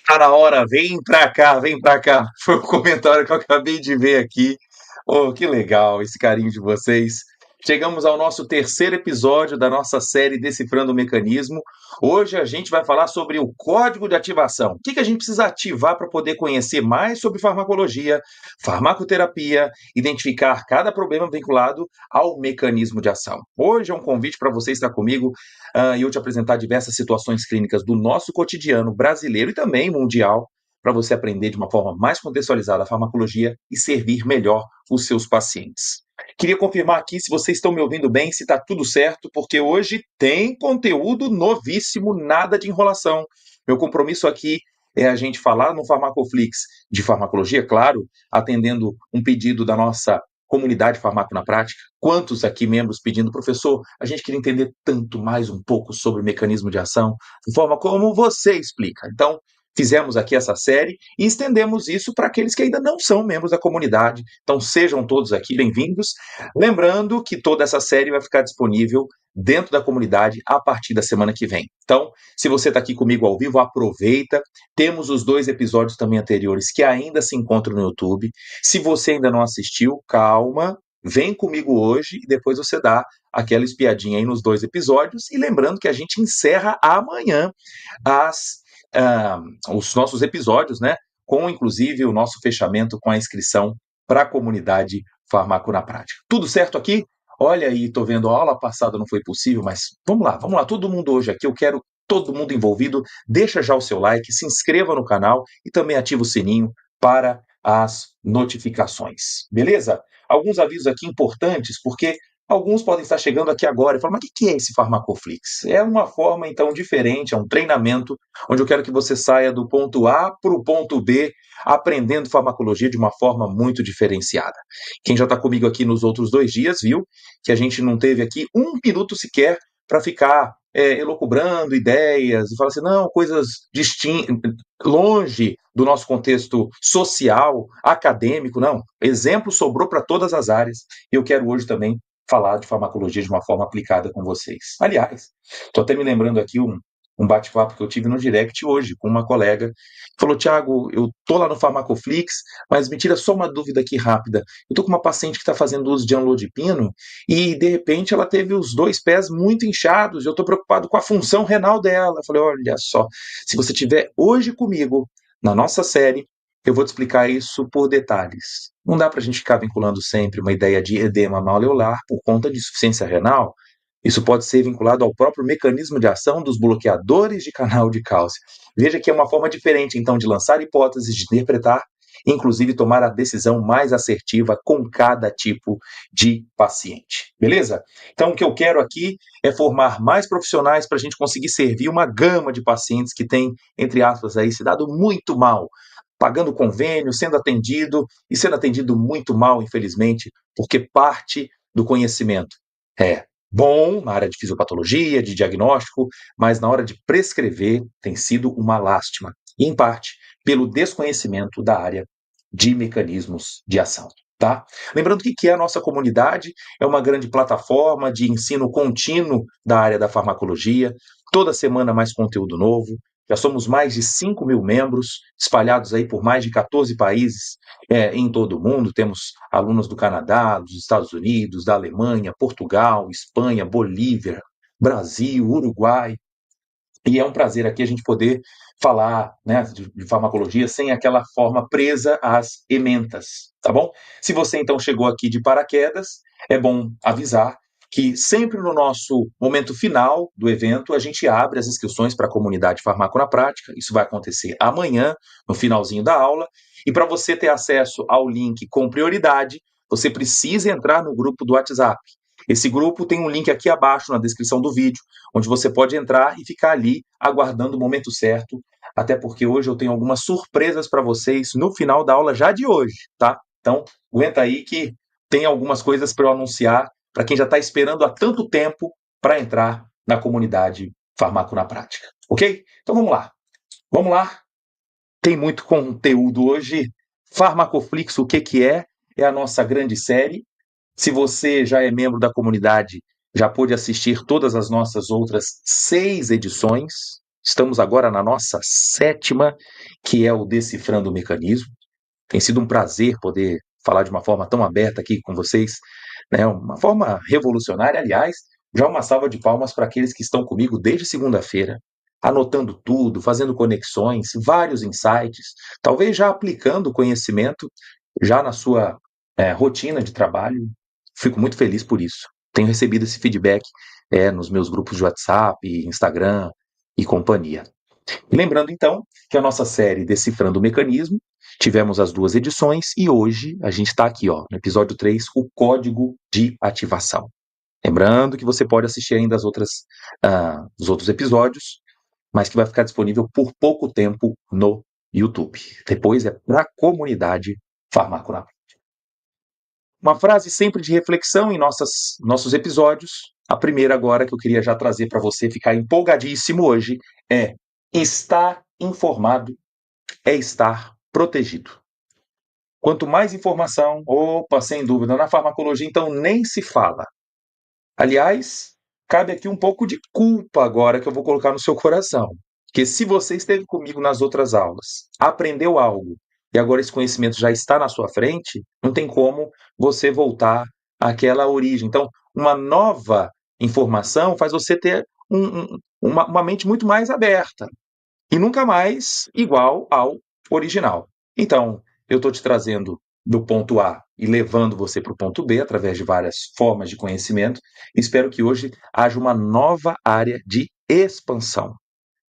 Tá na hora, vem pra cá, vem pra cá. Foi o comentário que eu acabei de ver aqui. Oh, que legal esse carinho de vocês. Chegamos ao nosso terceiro episódio da nossa série Decifrando o Mecanismo. Hoje a gente vai falar sobre o código de ativação. O que a gente precisa ativar para poder conhecer mais sobre farmacologia, farmacoterapia, identificar cada problema vinculado ao mecanismo de ação. Hoje é um convite para você estar comigo e eu te apresentar diversas situações clínicas do nosso cotidiano brasileiro e também mundial, para você aprender de uma forma mais contextualizada a farmacologia e servir melhor os seus pacientes. Queria confirmar aqui se vocês estão me ouvindo bem, se está tudo certo, porque hoje tem conteúdo novíssimo, nada de enrolação. Meu compromisso aqui é a gente falar no Farmacoflix de farmacologia, claro, atendendo um pedido da nossa comunidade Farmaco na Prática. Quantos aqui membros pedindo, professor, a gente queria entender tanto mais um pouco sobre o mecanismo de ação, de forma como você explica. Então, fizemos aqui essa série e estendemos isso para aqueles que ainda não são membros da comunidade. Então, sejam todos aqui bem-vindos. Lembrando que toda essa série vai ficar disponível dentro da comunidade a partir da semana que vem. Então, se você está aqui comigo ao vivo, aproveita. Temos os 2 episódios também anteriores que ainda se encontram no YouTube. Se você ainda não assistiu, calma, vem comigo hoje e depois você dá aquela espiadinha aí nos 2 episódios. E lembrando que a gente encerra amanhã os nossos episódios, né? Com inclusive o nosso fechamento com a inscrição para a comunidade Farmaco na Prática. Tudo certo aqui? Olha aí, tô vendo, a aula passada não foi possível, mas vamos lá, todo mundo hoje aqui, eu quero todo mundo envolvido, deixa já o seu like, se inscreva no canal e também ativa o sininho para as notificações, beleza? Alguns avisos aqui importantes, porque alguns podem estar chegando aqui agora e falar, mas o que é esse Farmacoflix? É uma forma, então, diferente, é um treinamento onde eu quero que você saia do ponto A para o ponto B, aprendendo farmacologia de uma forma muito diferenciada. Quem já está comigo aqui nos outros 2 dias viu que a gente não teve aqui 1 minuto sequer para ficar elucubrando ideias e falar assim, não, coisas longe do nosso contexto social, acadêmico, não. Exemplo sobrou para todas as áreas. E eu quero hoje também falar de farmacologia de uma forma aplicada com vocês. Aliás, estou até me lembrando aqui um bate-papo que eu tive no direct hoje com uma colega, falou, Thiago, eu tô lá no Farmacoflix, mas me tira só uma dúvida aqui rápida. Eu tô com uma paciente que está fazendo uso de amlodipino e, de repente, ela teve os 2 pés muito inchados, eu tô preocupado com a função renal dela. Eu falei, olha só, se você estiver hoje comigo na nossa série, eu vou te explicar isso por detalhes. Não dá para a gente ficar vinculando sempre uma ideia de edema maleolar por conta de insuficiência renal. Isso pode ser vinculado ao próprio mecanismo de ação dos bloqueadores de canal de cálcio. Veja que é uma forma diferente, então, de lançar hipóteses, de interpretar, inclusive tomar a decisão mais assertiva com cada tipo de paciente. Beleza? Então, o que eu quero aqui é formar mais profissionais para a gente conseguir servir uma gama de pacientes que tem, entre aspas, aí, se dado muito mal, pagando convênio, sendo atendido muito mal, infelizmente, porque parte do conhecimento é bom na área de fisiopatologia, de diagnóstico, mas na hora de prescrever tem sido uma lástima, e em parte pelo desconhecimento da área de mecanismos de ação. Tá? Lembrando que a nossa comunidade é uma grande plataforma de ensino contínuo da área da farmacologia, toda semana mais conteúdo novo, já somos mais de 5.000 membros, espalhados aí por mais de 14 países em todo o mundo. Temos alunos do Canadá, dos Estados Unidos, da Alemanha, Portugal, Espanha, Bolívia, Brasil, Uruguai. E é um prazer aqui a gente poder falar, né, de farmacologia sem aquela forma presa às ementas, tá bom? Se você então chegou aqui de paraquedas, é bom avisar que sempre no nosso momento final do evento a gente abre as inscrições para a comunidade Farmaco na Prática. Isso vai acontecer amanhã, no finalzinho da aula. E para você ter acesso ao link com prioridade, você precisa entrar no grupo do WhatsApp. Esse grupo tem um link aqui abaixo na descrição do vídeo, onde você pode entrar e ficar ali aguardando o momento certo, até porque hoje eu tenho algumas surpresas para vocês no final da aula já de hoje, tá? Então, aguenta aí que tem algumas coisas para eu anunciar para quem já está esperando há tanto tempo para entrar na comunidade Farmaco na Prática, ok? Então vamos lá. Vamos lá. Tem muito conteúdo hoje. Farmacoflix, o que é? É a nossa grande série. Se você já é membro da comunidade, já pôde assistir todas as nossas outras 6 edições. Estamos agora na nossa 7ª, que é o Decifrando o Mecanismo. Tem sido um prazer poder falar de uma forma tão aberta aqui com vocês, né? Uma forma revolucionária. Aliás, já uma salva de palmas para aqueles que estão comigo desde segunda-feira, anotando tudo, fazendo conexões, vários insights, talvez já aplicando o conhecimento já na sua rotina de trabalho. Fico muito feliz por isso. Tenho recebido esse feedback nos meus grupos de WhatsApp, Instagram e companhia. Lembrando, então, que a nossa série Decifrando o Mecanismo, tivemos as 2 edições e hoje a gente está aqui, ó, no episódio 3, o código de ativação. Lembrando que você pode assistir ainda os outros episódios, mas que vai ficar disponível por pouco tempo no YouTube. Depois é para a comunidade Farmaco. Uma frase sempre de reflexão em nossos episódios. A primeira agora que eu queria já trazer para você ficar empolgadíssimo hoje é: estar informado é estar protegido. Quanto mais informação, opa, sem dúvida, na farmacologia então nem se fala. Aliás, cabe aqui um pouco de culpa agora que eu vou colocar no seu coração. Porque se você esteve comigo nas outras aulas, aprendeu algo, e agora esse conhecimento já está na sua frente, não tem como você voltar àquela origem. Então, uma nova informação faz você ter uma mente muito mais aberta e nunca mais igual ao original. Então, eu estou te trazendo do ponto A e levando você para o ponto B através de várias formas de conhecimento. Espero que hoje haja uma nova área de expansão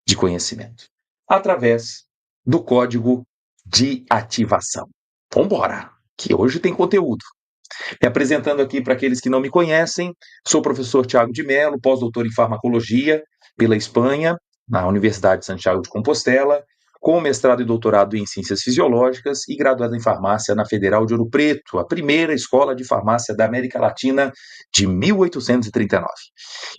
de conhecimento através do código de ativação. Vamos embora, que hoje tem conteúdo. Me apresentando aqui para aqueles que não me conhecem, sou o professor Tiago de Mello, pós-doutor em farmacologia pela Espanha, na Universidade de Santiago de Compostela, com mestrado e doutorado em ciências fisiológicas e graduado em farmácia na Federal de Ouro Preto, a primeira escola de farmácia da América Latina de 1839.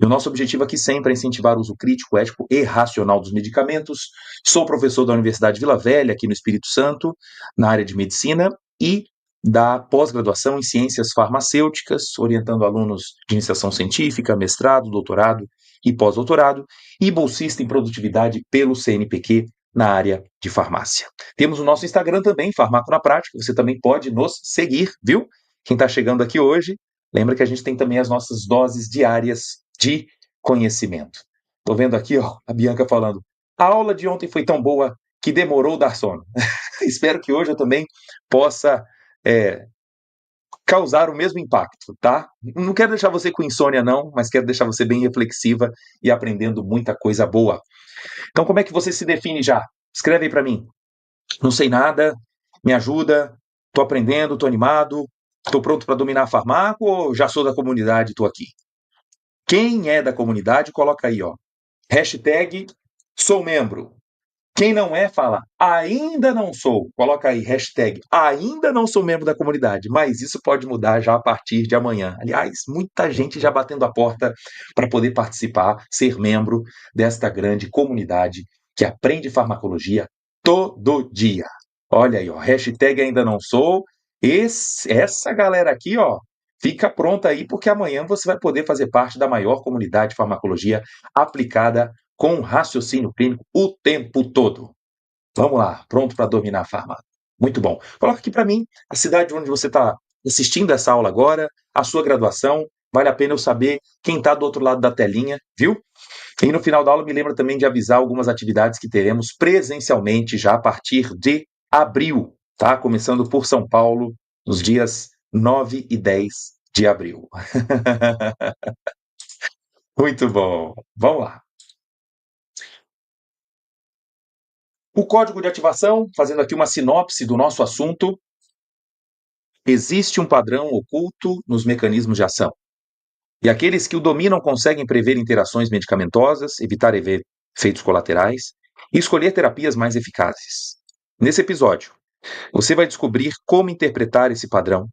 E o nosso objetivo aqui sempre é incentivar o uso crítico, ético e racional dos medicamentos. Sou professor da Universidade Vila Velha, aqui no Espírito Santo, na área de medicina, e da pós-graduação em ciências farmacêuticas, orientando alunos de iniciação científica, mestrado, doutorado e pós-doutorado, e bolsista em produtividade pelo CNPq na área de farmácia. Temos o nosso Instagram também, Farmaco na Prática, você também pode nos seguir, viu? Quem está chegando aqui hoje, lembra que a gente tem também as nossas doses diárias de conhecimento. Estou vendo aqui, ó, a Bianca falando, a aula de ontem foi tão boa que demorou dar sono. Espero que hoje eu também possa causar o mesmo impacto, tá? Não quero deixar você com insônia, não, mas quero deixar você bem reflexiva e aprendendo muita coisa boa. Então, como é que você se define já? Escreve aí para mim. Não sei nada, me ajuda, tô aprendendo, tô animado, tô pronto para dominar a farmaco ou já sou da comunidade e tô aqui? Quem é da comunidade, coloca aí, ó. Hashtag sou membro. Quem não é, fala, ainda não sou. Coloca aí, hashtag, ainda não sou membro da comunidade, mas isso pode mudar já a partir de amanhã. Aliás, muita gente já batendo a porta para poder participar, ser membro desta grande comunidade que aprende farmacologia todo dia. Olha aí, ó, hashtag ainda não sou. Essa galera aqui, ó, fica pronta aí, porque amanhã você vai poder fazer parte da maior comunidade de farmacologia aplicada com raciocínio clínico o tempo todo. Vamos lá, pronto para dominar a farmácia. Muito bom. Coloca aqui para mim a cidade onde você está assistindo essa aula agora, a sua graduação. Vale a pena eu saber quem está do outro lado da telinha, viu? E no final da aula me lembra também de avisar algumas atividades que teremos presencialmente já a partir de abril, tá? Começando por São Paulo, nos dias 9 e 10 de abril. Muito bom. Vamos lá. O código de ativação, fazendo aqui uma sinopse do nosso assunto, existe um padrão oculto nos mecanismos de ação. E aqueles que o dominam conseguem prever interações medicamentosas, evitar efeitos colaterais e escolher terapias mais eficazes. Nesse episódio, você vai descobrir como interpretar esse padrão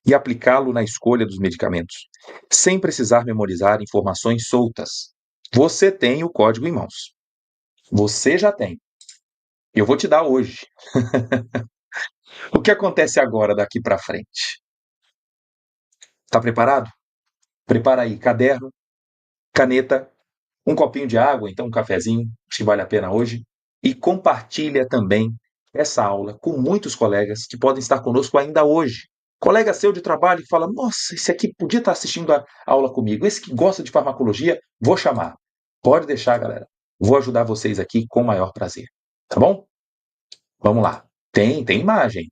e aplicá-lo na escolha dos medicamentos, sem precisar memorizar informações soltas. Você tem o código em mãos. Você já tem. Eu vou te dar hoje. O que acontece agora daqui para frente? Está preparado? Prepara aí caderno, caneta, um copinho de água, então um cafezinho, acho que vale a pena hoje, e compartilha também essa aula com muitos colegas que podem estar conosco ainda hoje. Colega seu de trabalho que fala, nossa, esse aqui podia estar assistindo a aula comigo, esse que gosta de farmacologia, vou chamar. Pode deixar, galera. Vou ajudar vocês aqui com o maior prazer. Tá bom? Vamos lá. Tem imagem.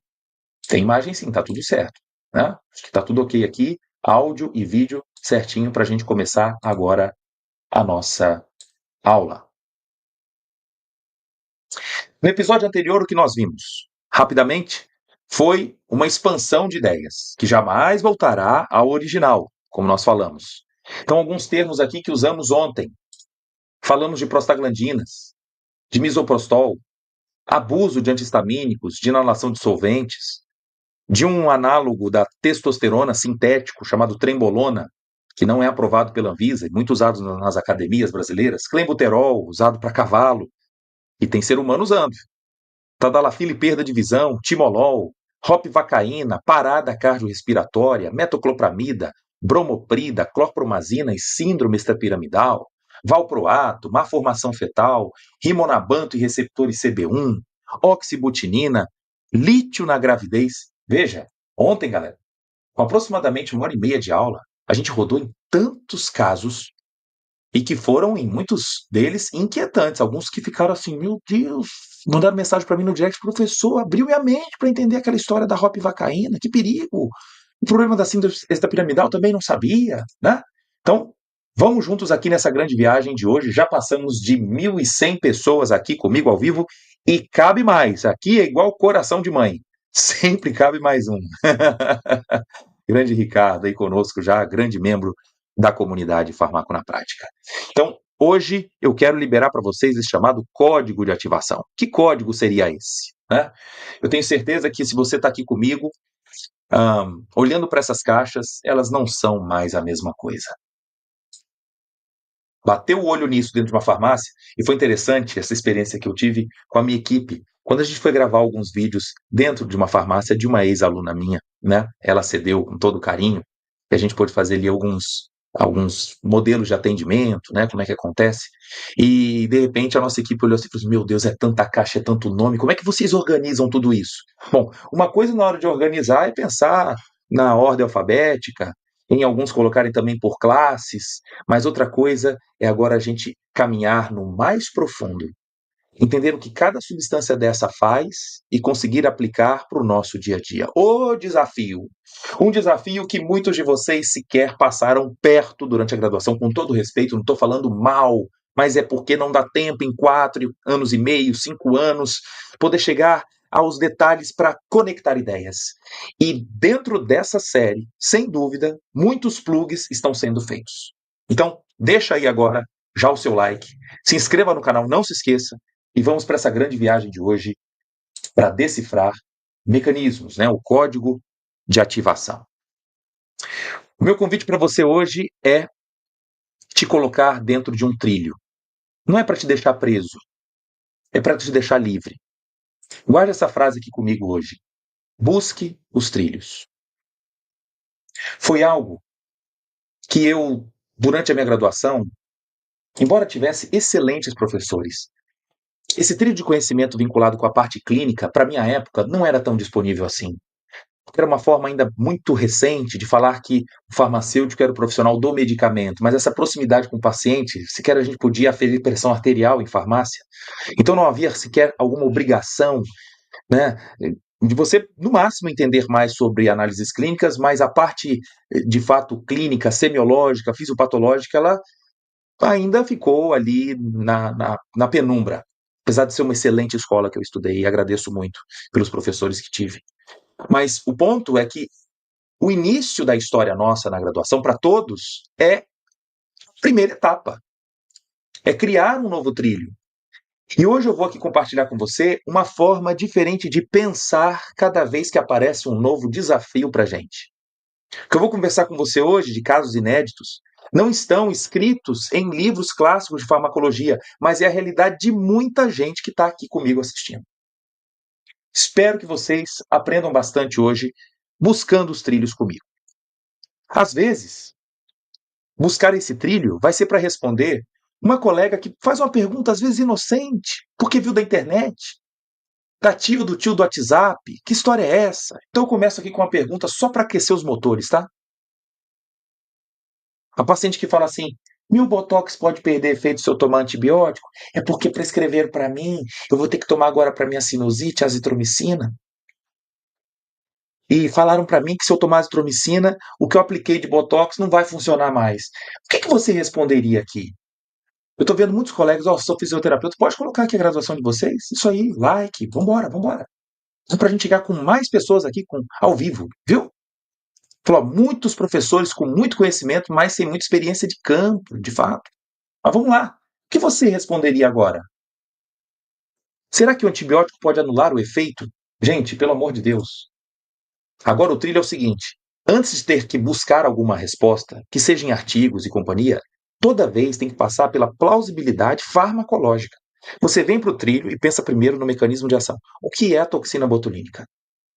Tem imagem sim, tá tudo certo. Né? Acho que tá tudo ok aqui. Áudio e vídeo certinho para a gente começar agora a nossa aula. No episódio anterior, o que nós vimos? Rapidamente, foi uma expansão de ideias, que jamais voltará ao original, como nós falamos. Então, alguns termos aqui que usamos ontem. Falamos de prostaglandinas, de misoprostol, abuso de antihistamínicos, de inalação de solventes, de um análogo da testosterona sintético chamado trembolona, que não é aprovado pela Anvisa, e muito usado nas academias brasileiras, clenbuterol, usado para cavalo, e tem ser humano usando. Tadalafila e perda de visão, timolol, ropivacaína, parada cardiorrespiratória, metoclopramida, bromoprida, clorpromazina e síndrome extrapiramidal, valproato, má formação fetal, rimonabanto e receptores CB1, oxibutinina, lítio na gravidez. Veja, ontem, galera, com aproximadamente 1 hora e meia de aula, a gente rodou em tantos casos e que foram, em muitos deles, inquietantes. Alguns que ficaram assim, meu Deus, mandaram mensagem para mim no direct, professor, abriu minha mente para entender aquela história da ropivacaína, que perigo. O problema da síndrome extrapiramidal também não sabia, né? Então, vamos juntos aqui nessa grande viagem de hoje. Já passamos de 1.100 pessoas aqui comigo ao vivo e cabe mais. Aqui é igual coração de mãe. Sempre cabe mais um. Grande Ricardo aí conosco já, grande membro da comunidade Farmaco na Prática. Então, hoje eu quero liberar para vocês esse chamado código de ativação. Que código seria esse? Né? Eu tenho certeza que se você está aqui comigo, olhando para essas caixas, elas não são mais a mesma coisa. Bateu o olho nisso dentro de uma farmácia, e foi interessante essa experiência que eu tive com a minha equipe. Quando a gente foi gravar alguns vídeos dentro de uma farmácia de uma ex-aluna minha, né? Ela cedeu com todo carinho, e a gente pôde fazer ali alguns modelos de atendimento, né? Como é que acontece. E, de repente, a nossa equipe olhou assim e falou assim, meu Deus, é tanta caixa, é tanto nome, como é que vocês organizam tudo isso? Bom, uma coisa na hora de organizar é pensar na ordem alfabética, em alguns colocarem também por classes, mas outra coisa é agora a gente caminhar no mais profundo, entender o que cada substância dessa faz e conseguir aplicar para o nosso dia a dia. O desafio! Um desafio que muitos de vocês sequer passaram perto durante a graduação, com todo respeito, não estou falando mal, mas é porque não dá tempo em 4 anos e meio, 5 anos, poder chegar aos detalhes para conectar ideias. E dentro dessa série, sem dúvida, muitos plugs estão sendo feitos. Então, deixa aí agora já o seu like, se inscreva no canal, não se esqueça, e vamos para essa grande viagem de hoje para decifrar mecanismos, né? O código de ativação. O meu convite para você hoje é te colocar dentro de um trilho. Não é para te deixar preso, é para te deixar livre. Guarde essa frase aqui comigo hoje. Busque os trilhos. Foi algo que eu, durante a minha graduação, embora tivesse excelentes professores, esse trilho de conhecimento vinculado com a parte clínica, para minha época, não era tão disponível assim. Porque era uma forma ainda muito recente de falar que o farmacêutico era o profissional do medicamento, mas essa proximidade com o paciente, sequer a gente podia aferir pressão arterial em farmácia. Então não havia sequer alguma obrigação, né, de você, no máximo, entender mais sobre análises clínicas, mas a parte, de fato, clínica, semiológica, fisiopatológica, ela ainda ficou ali na penumbra. Apesar de ser uma excelente escola que eu estudei, e agradeço muito pelos professores que tive. Mas o ponto é que o início da história nossa na graduação, para todos, é a primeira etapa. É criar um novo trilho. E hoje eu vou aqui compartilhar com você uma forma diferente de pensar cada vez que aparece um novo desafio para a gente. O que eu vou conversar com você hoje, de casos inéditos, não estão escritos em livros clássicos de farmacologia, mas é a realidade de muita gente que está aqui comigo assistindo. Espero que vocês aprendam bastante hoje, buscando os trilhos comigo. Às vezes, buscar esse trilho vai ser para responder Uma colega que faz uma pergunta, às vezes inocente, porque viu da internet, da tia do tio do WhatsApp. Que história é essa? Então eu começo aqui com uma pergunta só para aquecer os motores, tá? A paciente que fala assim: "Meu botox pode perder efeito se eu tomar antibiótico? É porque prescreveram para mim, eu vou ter que tomar agora para minha sinusite azitromicina. E falaram para mim que se eu tomar azitromicina, o que eu apliquei de botox não vai funcionar mais". O que você responderia aqui? Eu estou vendo muitos colegas: "Ó, sou fisioterapeuta, pode colocar aqui a graduação de vocês? Isso aí, like, vambora, vambora". Só pra gente chegar com mais pessoas aqui ao vivo, viu? Falou, ó, muitos professores com muito conhecimento, mas sem muita experiência de campo, de fato. Mas vamos lá. O que você responderia agora? Será que o antibiótico pode anular o efeito? Gente, pelo amor de Deus. Agora o trilho é o seguinte: antes de ter que buscar alguma resposta, que seja em artigos e companhia, toda vez tem que passar pela plausibilidade farmacológica. Você vem para o trilho e pensa primeiro no mecanismo de ação. O que é a toxina botulínica?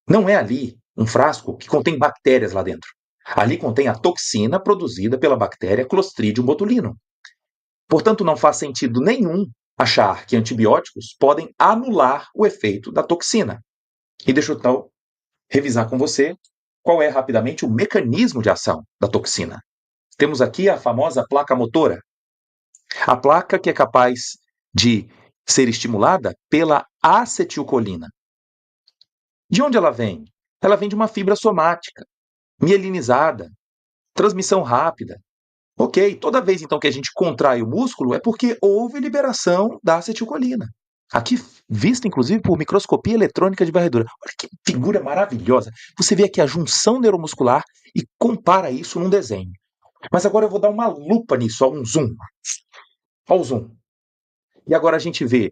Não é ali um frasco que contém bactérias lá dentro. Ali contém a toxina produzida pela bactéria Clostridium botulinum. Portanto, não faz sentido nenhum achar que antibióticos podem anular o efeito da toxina. E deixa eu então revisar com você qual é rapidamente o mecanismo de ação da toxina. Temos aqui a famosa placa motora, a placa que é capaz de ser estimulada pela acetilcolina. De onde ela vem? Ela vem de uma fibra somática, mielinizada, transmissão rápida. Ok, toda vez então que a gente contrai o músculo é porque houve liberação da acetilcolina. Aqui vista inclusive por microscopia eletrônica de varredura. Olha que figura maravilhosa. Você vê aqui a junção neuromuscular e compara isso num desenho. Mas agora eu vou dar uma lupa nisso, ó, um zoom. Olha o zoom. E agora a gente vê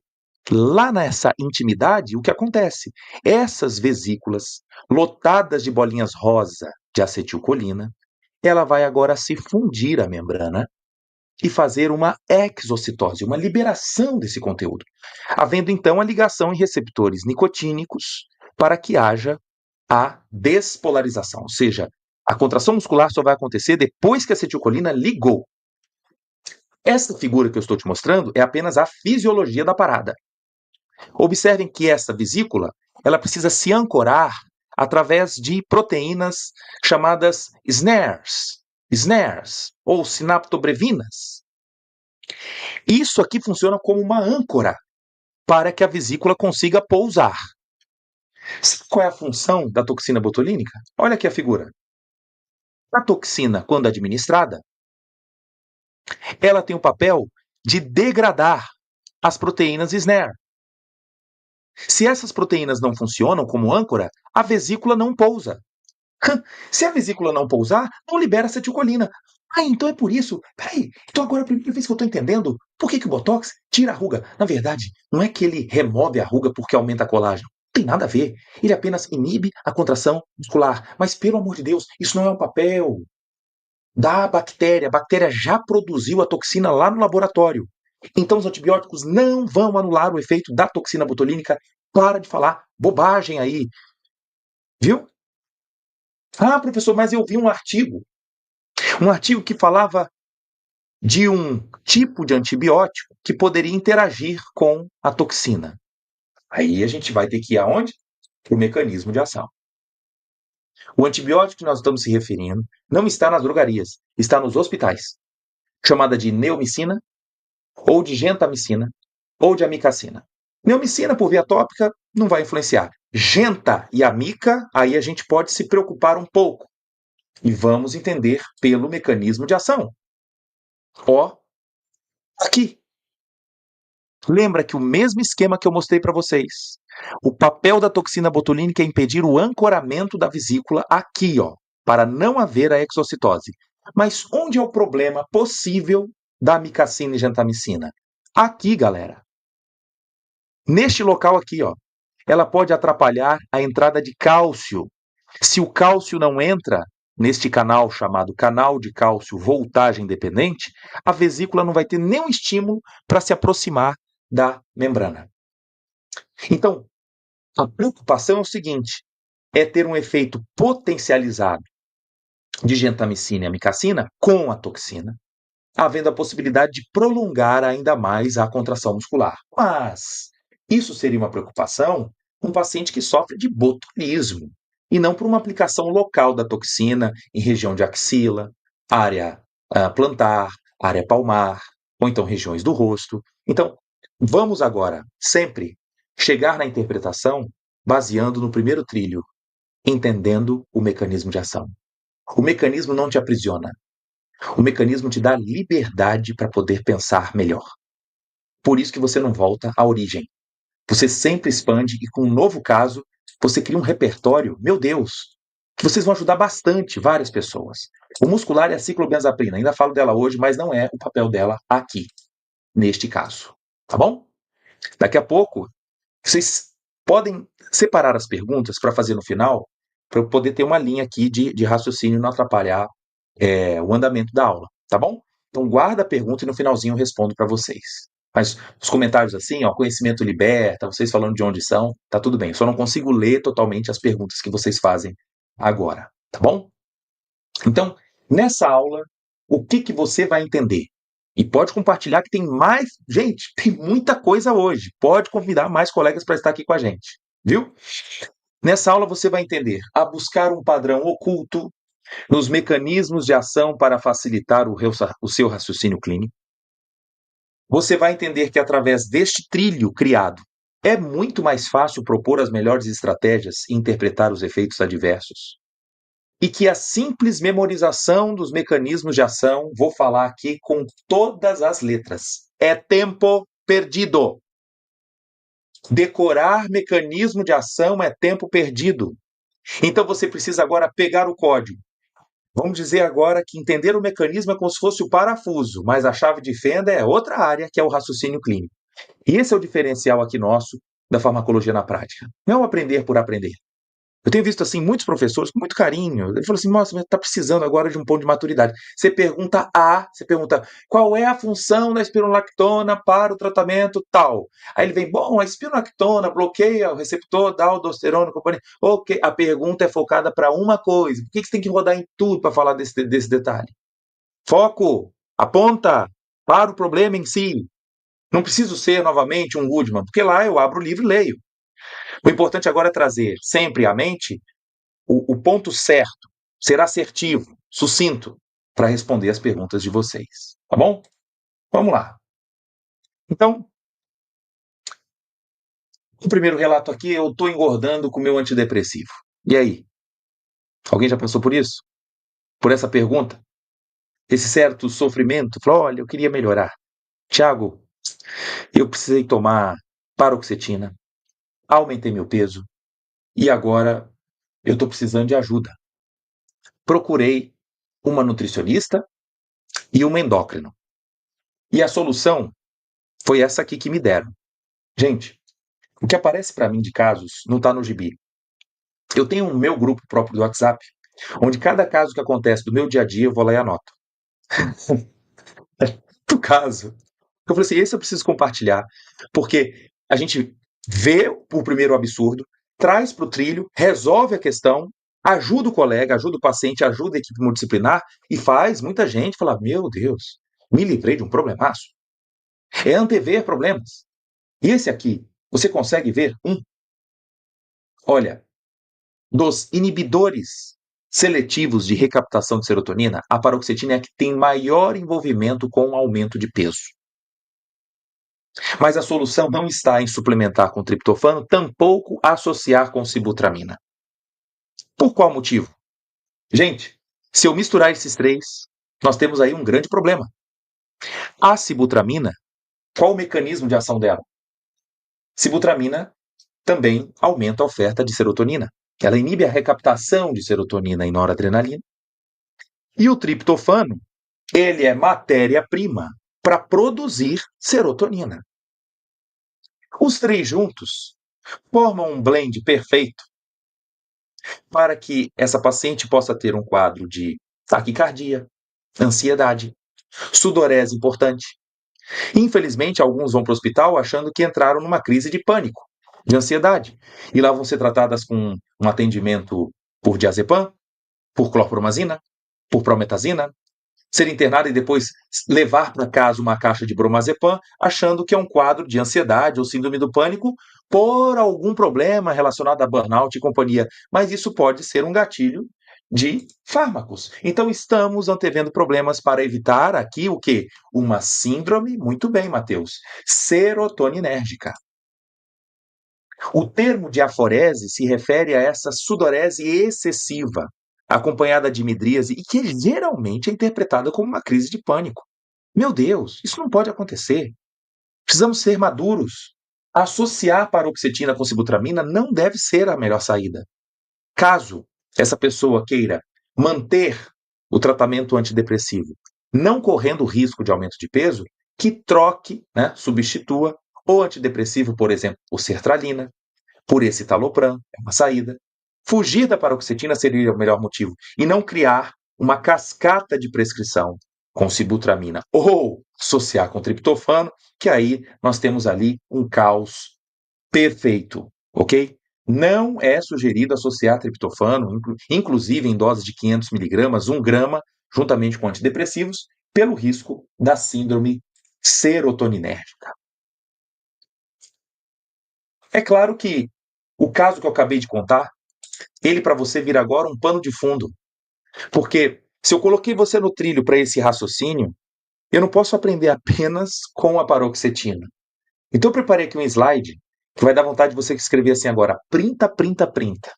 lá nessa intimidade o que acontece. Essas vesículas lotadas de bolinhas rosa de acetilcolina, ela vai agora se fundir à membrana e fazer uma exocitose, uma liberação desse conteúdo, havendo então a ligação em receptores nicotínicos para que haja a despolarização, ou seja, a contração muscular só vai acontecer depois que a acetilcolina ligou. Essa figura que eu estou te mostrando é apenas a fisiologia da parada. Observem que essa vesícula, ela precisa se ancorar através de proteínas chamadas snares ou sinaptobrevinas. Isso aqui funciona como uma âncora para que a vesícula consiga pousar. Sabe qual é a função da toxina botulínica? Olha aqui a figura. A toxina, quando administrada, ela tem o papel de degradar as proteínas SNARE. Se essas proteínas não funcionam como âncora, a vesícula não pousa. Se a vesícula não pousar, não libera acetilcolina. Ah, então é por isso. Peraí, então agora é a primeira vez que eu estou entendendo por que o Botox tira a ruga. Na verdade, não é que ele remove a ruga porque aumenta colágeno. Não tem nada a ver. Ele apenas inibe a contração muscular. Mas, pelo amor de Deus, isso não é um papel da bactéria. A bactéria já produziu a toxina lá no laboratório. Então os antibióticos não vão anular o efeito da toxina botulínica. Para de falar bobagem aí. Viu? Ah, professor, mas eu vi um artigo que falava de um tipo de antibiótico que poderia interagir com a toxina. Aí a gente vai ter que ir aonde? Para o mecanismo de ação. O antibiótico que nós estamos se referindo não está nas drogarias, está nos hospitais, chamada de neomicina, ou de gentamicina, ou de amicacina. Neomicina, por via tópica, não vai influenciar. Genta e amica, aí a gente pode se preocupar um pouco. E vamos entender pelo mecanismo de ação. Ó, aqui. Lembra que o mesmo esquema que eu mostrei para vocês. O papel da toxina botulínica é impedir o ancoramento da vesícula aqui, ó, para não haver a exocitose. Mas onde é o problema possível da amicacina e gentamicina? Aqui, galera. Neste local aqui, ó. Ela pode atrapalhar a entrada de cálcio. Se o cálcio não entra neste canal chamado canal de cálcio voltagem dependente, a vesícula não vai ter nenhum estímulo para se aproximar da membrana. Então, a preocupação é o seguinte: é ter um efeito potencializado de gentamicina e amicacina com a toxina, havendo a possibilidade de prolongar ainda mais a contração muscular. Mas isso seria uma preocupação com um paciente que sofre de botulismo, e não por uma aplicação local da toxina em região de axila, área plantar, área palmar, ou então regiões do rosto. Então, vamos agora sempre chegar na interpretação baseando no primeiro trilho, entendendo o mecanismo de ação. O mecanismo não te aprisiona. O mecanismo te dá liberdade para poder pensar melhor. Por isso que você não volta à origem. Você sempre expande e com um novo caso, você cria um repertório, meu Deus, que vocês vão ajudar bastante várias pessoas. O muscular é a ciclobenzaprina, ainda falo dela hoje, mas não é o papel dela aqui, neste caso. Tá bom? Daqui a pouco, vocês podem separar as perguntas para fazer no final, para eu poder ter uma linha aqui de raciocínio e não atrapalhar o andamento da aula, tá bom? Então guarda a pergunta e no finalzinho eu respondo para vocês. Mas os comentários assim, ó, conhecimento liberta, vocês falando de onde são, tá tudo bem. Eu só não consigo ler totalmente as perguntas que vocês fazem agora, tá bom? Então, nessa aula, o que você vai entender? E pode compartilhar que tem mais. Gente, tem muita coisa hoje. Pode convidar mais colegas para estar aqui com a gente, viu? Nessa aula você vai entender a buscar um padrão oculto nos mecanismos de ação para facilitar o seu raciocínio clínico. Você vai entender que através deste trilho criado, é muito mais fácil propor as melhores estratégias e interpretar os efeitos adversos. E que a simples memorização dos mecanismos de ação, vou falar aqui com todas as letras, é tempo perdido. Decorar mecanismo de ação é tempo perdido. Então você precisa agora pegar o código. Vamos dizer agora que entender o mecanismo é como se fosse o parafuso, mas a chave de fenda é outra área, que é o raciocínio clínico. E esse é o diferencial aqui nosso da farmacologia na prática. Não é o aprender por aprender. Eu tenho visto assim muitos professores com muito carinho. Ele falou assim: "Nossa, mas está precisando agora de um ponto de maturidade". Você pergunta qual é a função da espironolactona para o tratamento tal. Aí ele vem: "Bom, a espironolactona bloqueia o receptor da aldosterona, companhia". OK, a pergunta é focada para uma coisa. Por que você tem que rodar em tudo para falar desse detalhe? Foco, aponta para o problema em si. Não preciso ser novamente um Woodman, porque lá eu abro o livro e leio. O importante agora é trazer sempre à mente o ponto certo, ser assertivo, sucinto, para responder as perguntas de vocês. Tá bom? Vamos lá. Então, o primeiro relato aqui, eu estou engordando com o meu antidepressivo. E aí? Alguém já passou por isso? Por essa pergunta? Esse certo sofrimento? Falou, olha, eu queria melhorar. Tiago, eu precisei tomar paroxetina, aumentei meu peso e agora eu estou precisando de ajuda. Procurei uma nutricionista e uma endócrino. E a solução foi essa aqui que me deram. Gente, o que aparece para mim de casos não está no gibi. Eu tenho um meu grupo próprio do WhatsApp, onde cada caso que acontece do meu dia a dia eu vou lá e anoto. Do caso. Eu falei assim, esse eu preciso compartilhar, porque a gente vê o primeiro absurdo, traz para o trilho, resolve a questão, ajuda o colega, ajuda o paciente, ajuda a equipe multidisciplinar e faz muita gente falar, meu Deus, me livrei de um problemaço. É antever problemas. E esse aqui, você consegue ver? Olha, dos inibidores seletivos de recaptação de serotonina, a paroxetina é a que tem maior envolvimento com o aumento de peso. Mas a solução não está em suplementar com triptofano, tampouco associar com sibutramina. Por qual motivo? Gente, se eu misturar esses três, nós temos aí um grande problema. A sibutramina, qual o mecanismo de ação dela? Sibutramina também aumenta a oferta de serotonina. Ela inibe a recaptação de serotonina e noradrenalina. E o triptofano, ele é matéria-prima para produzir serotonina. Os três juntos formam um blend perfeito para que essa paciente possa ter um quadro de taquicardia, ansiedade, sudorese importante. Infelizmente, alguns vão para o hospital achando que entraram numa crise de pânico, de ansiedade, e lá vão ser tratadas com um atendimento por diazepam, por clorpromazina, por prometazina, ser internado e depois levar para casa uma caixa de bromazepam, achando que é um quadro de ansiedade ou síndrome do pânico por algum problema relacionado a burnout e companhia. Mas isso pode ser um gatilho de fármacos. Então estamos antevendo problemas para evitar aqui o quê? Uma síndrome, muito bem, Matheus, serotoninérgica. O termo diaforese se refere a essa sudorese excessiva, acompanhada de midríase, e que geralmente é interpretada como uma crise de pânico. Meu Deus, isso não pode acontecer. Precisamos ser maduros. Associar paroxetina com sibutramina não deve ser a melhor saída. Caso essa pessoa queira manter o tratamento antidepressivo, não correndo risco de aumento de peso, que troque, né, substitua o antidepressivo, por exemplo, o sertralina, por esse citalopram, é uma saída. Fugir da paroxetina seria o melhor motivo, e não criar uma cascata de prescrição com sibutramina ou associar com triptofano, que aí nós temos ali um caos perfeito, ok? Não é sugerido associar triptofano, inclusive em doses de 500 miligramas, 1 grama, juntamente com antidepressivos, pelo risco da síndrome serotoninérgica. É claro que o caso que eu acabei de contar, ele para você vira agora um pano de fundo. Porque se eu coloquei você no trilho para esse raciocínio, eu não posso aprender apenas com a paroxetina. Então eu preparei aqui um slide que vai dar vontade de você escrever assim agora, printa, printa, printa.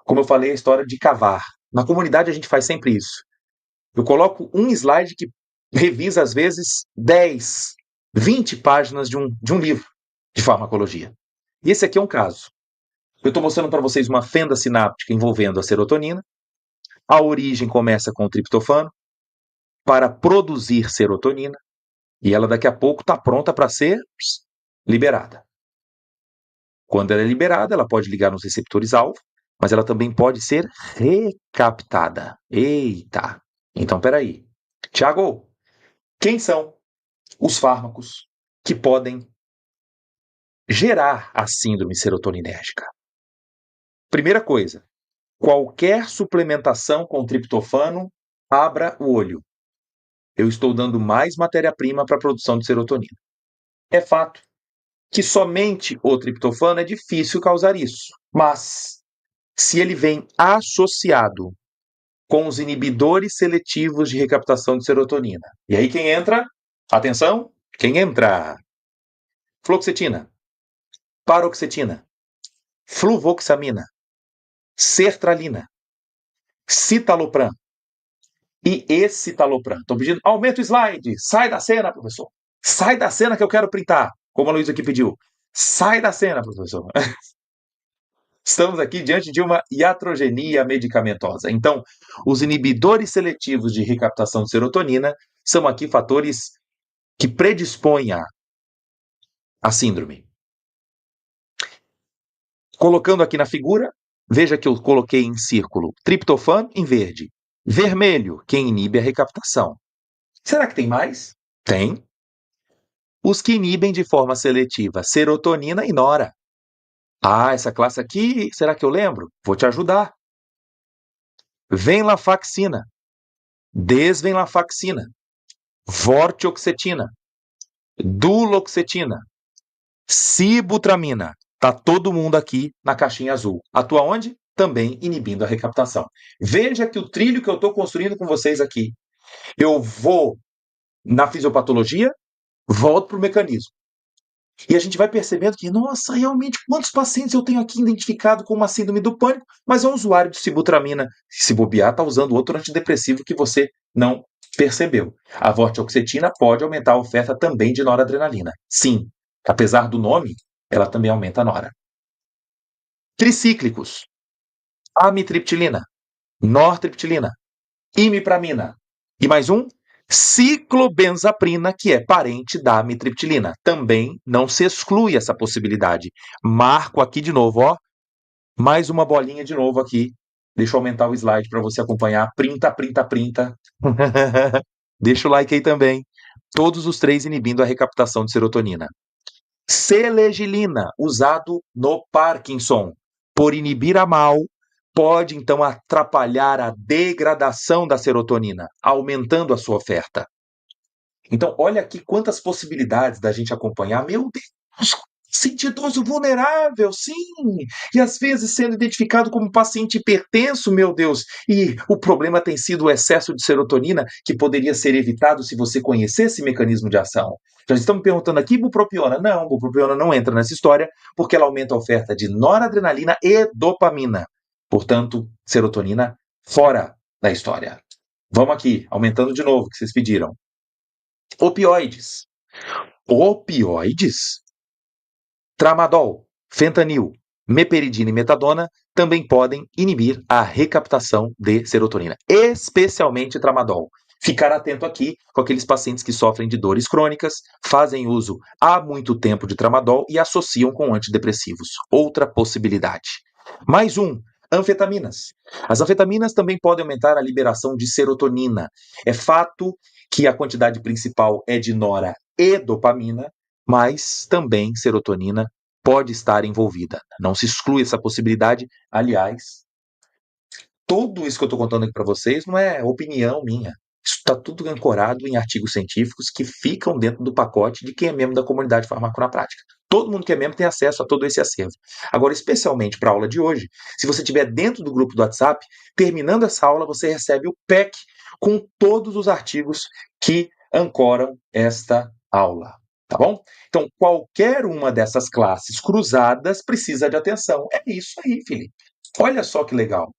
Como eu falei, a história de cavar. Na comunidade a gente faz sempre isso. Eu coloco um slide que revisa às vezes 10, 20 páginas de um livro de farmacologia. E esse aqui é um caso. Eu estou mostrando para vocês uma fenda sináptica envolvendo a serotonina. A origem começa com o triptofano para produzir serotonina e ela daqui a pouco está pronta para ser liberada. Quando ela é liberada, ela pode ligar nos receptores-alvo, mas ela também pode ser recaptada. Eita! Então, peraí. Tiago, quem são os fármacos que podem gerar a síndrome serotoninérgica? Primeira coisa, qualquer suplementação com triptofano, abra o olho. Eu estou dando mais matéria-prima para a produção de serotonina. É fato que somente o triptofano é difícil causar isso, mas se ele vem associado com os inibidores seletivos de recaptação de serotonina. E aí quem entra? Atenção, quem entra? Fluoxetina, paroxetina, fluvoxamina, sertralina, citalopram e escitalopram. Estou pedindo, aumenta o slide, sai da cena, professor. Sai da cena que eu quero printar, como a Luísa aqui pediu. Sai da cena, professor. Estamos aqui diante de uma iatrogenia medicamentosa. Então, os inibidores seletivos de recaptação de serotonina são aqui fatores que predispõem à síndrome. Colocando aqui na figura, veja que eu coloquei em círculo triptofano em verde. Vermelho, quem inibe a recaptação. Será que tem mais? Tem. Os que inibem de forma seletiva serotonina e nora. Ah, essa classe aqui, será que eu lembro? Vou te ajudar. Venlafaxina, desvenlafaxina, vortioxetina, duloxetina, sibutramina. Tá todo mundo aqui na caixinha azul. Atua onde? Também inibindo a recaptação. Veja que o trilho que eu estou construindo com vocês aqui, eu vou na fisiopatologia, volto para o mecanismo. E a gente vai percebendo que, nossa, realmente, quantos pacientes eu tenho aqui identificado com uma síndrome do pânico, mas é um usuário de sibutramina. Se bobear, está usando outro antidepressivo que você não percebeu. A vortioxetina pode aumentar a oferta também de noradrenalina. Sim, apesar do nome, ela também aumenta a nora. Tricíclicos. Amitriptilina, nortriptilina, imipramina. E mais um, ciclobenzaprina, que é parente da amitriptilina. Também não se exclui essa possibilidade. Marco aqui de novo, ó. Mais uma bolinha de novo aqui. Deixa eu aumentar o slide para você acompanhar. Printa, printa, printa. Deixa o like aí também. Todos os três inibindo a recaptação de serotonina. Selegilina, usado no Parkinson, por inibir a MAO pode então atrapalhar a degradação da serotonina, aumentando a sua oferta. Então, olha aqui quantas possibilidades da gente acompanhar. Meu Deus, esse idoso vulnerável, sim, e às vezes sendo identificado como paciente hipertenso, meu Deus, e o problema tem sido o excesso de serotonina, que poderia ser evitado se você conhecesse esse mecanismo de ação. Já estão me perguntando aqui, bupropiona. Não, bupropiona não entra nessa história, porque ela aumenta a oferta de noradrenalina e dopamina. Portanto, serotonina fora da história. Vamos aqui, aumentando de novo, que vocês pediram. Opioides. Opioides? Tramadol, fentanil, meperidina e metadona também podem inibir a recaptação de serotonina, especialmente tramadol. Ficar atento aqui com aqueles pacientes que sofrem de dores crônicas, fazem uso há muito tempo de tramadol e associam com antidepressivos. Outra possibilidade. Mais um, anfetaminas. As anfetaminas também podem aumentar a liberação de serotonina. É fato que a quantidade principal é de nora e dopamina, mas também serotonina pode estar envolvida. Não se exclui essa possibilidade. Aliás, tudo isso que eu estou contando aqui para vocês não é opinião minha. Isso está tudo ancorado em artigos científicos que ficam dentro do pacote de quem é membro da comunidade farmaco na prática. Todo mundo que é membro tem acesso a todo esse acervo. Agora, especialmente para a aula de hoje, se você estiver dentro do grupo do WhatsApp, terminando essa aula, você recebe o pack com todos os artigos que ancoram esta aula. Tá bom? Então, qualquer uma dessas classes cruzadas precisa de atenção. É isso aí, Felipe. Olha só que legal.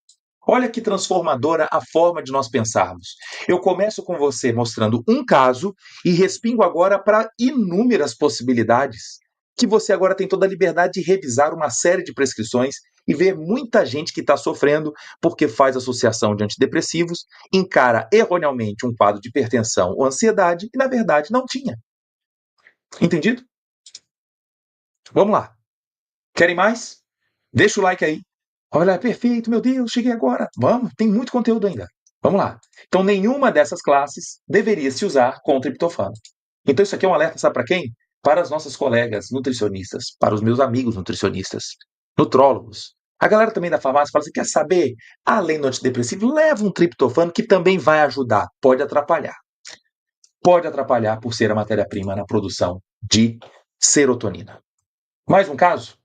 Olha que transformadora a forma de nós pensarmos. Eu começo com você mostrando um caso e respingo agora para inúmeras possibilidades, que você agora tem toda a liberdade de revisar uma série de prescrições e ver muita gente que está sofrendo porque faz associação de antidepressivos, encara erroneamente um quadro de hipertensão ou ansiedade e, na verdade, não tinha. Entendido? Vamos lá. Querem mais? Deixa o like aí. Olha, perfeito, meu Deus, cheguei agora. Vamos, tem muito conteúdo ainda. Vamos lá. Então, nenhuma dessas classes deveria se usar com triptofano. Então, isso aqui é um alerta, sabe para quem? Para as nossas colegas nutricionistas, para os meus amigos nutricionistas, nutrólogos. A galera também da farmácia fala assim, quer saber? Além do antidepressivo, leva um triptofano que também vai ajudar. Pode atrapalhar. Pode atrapalhar por ser a matéria-prima na produção de serotonina. Mais um caso?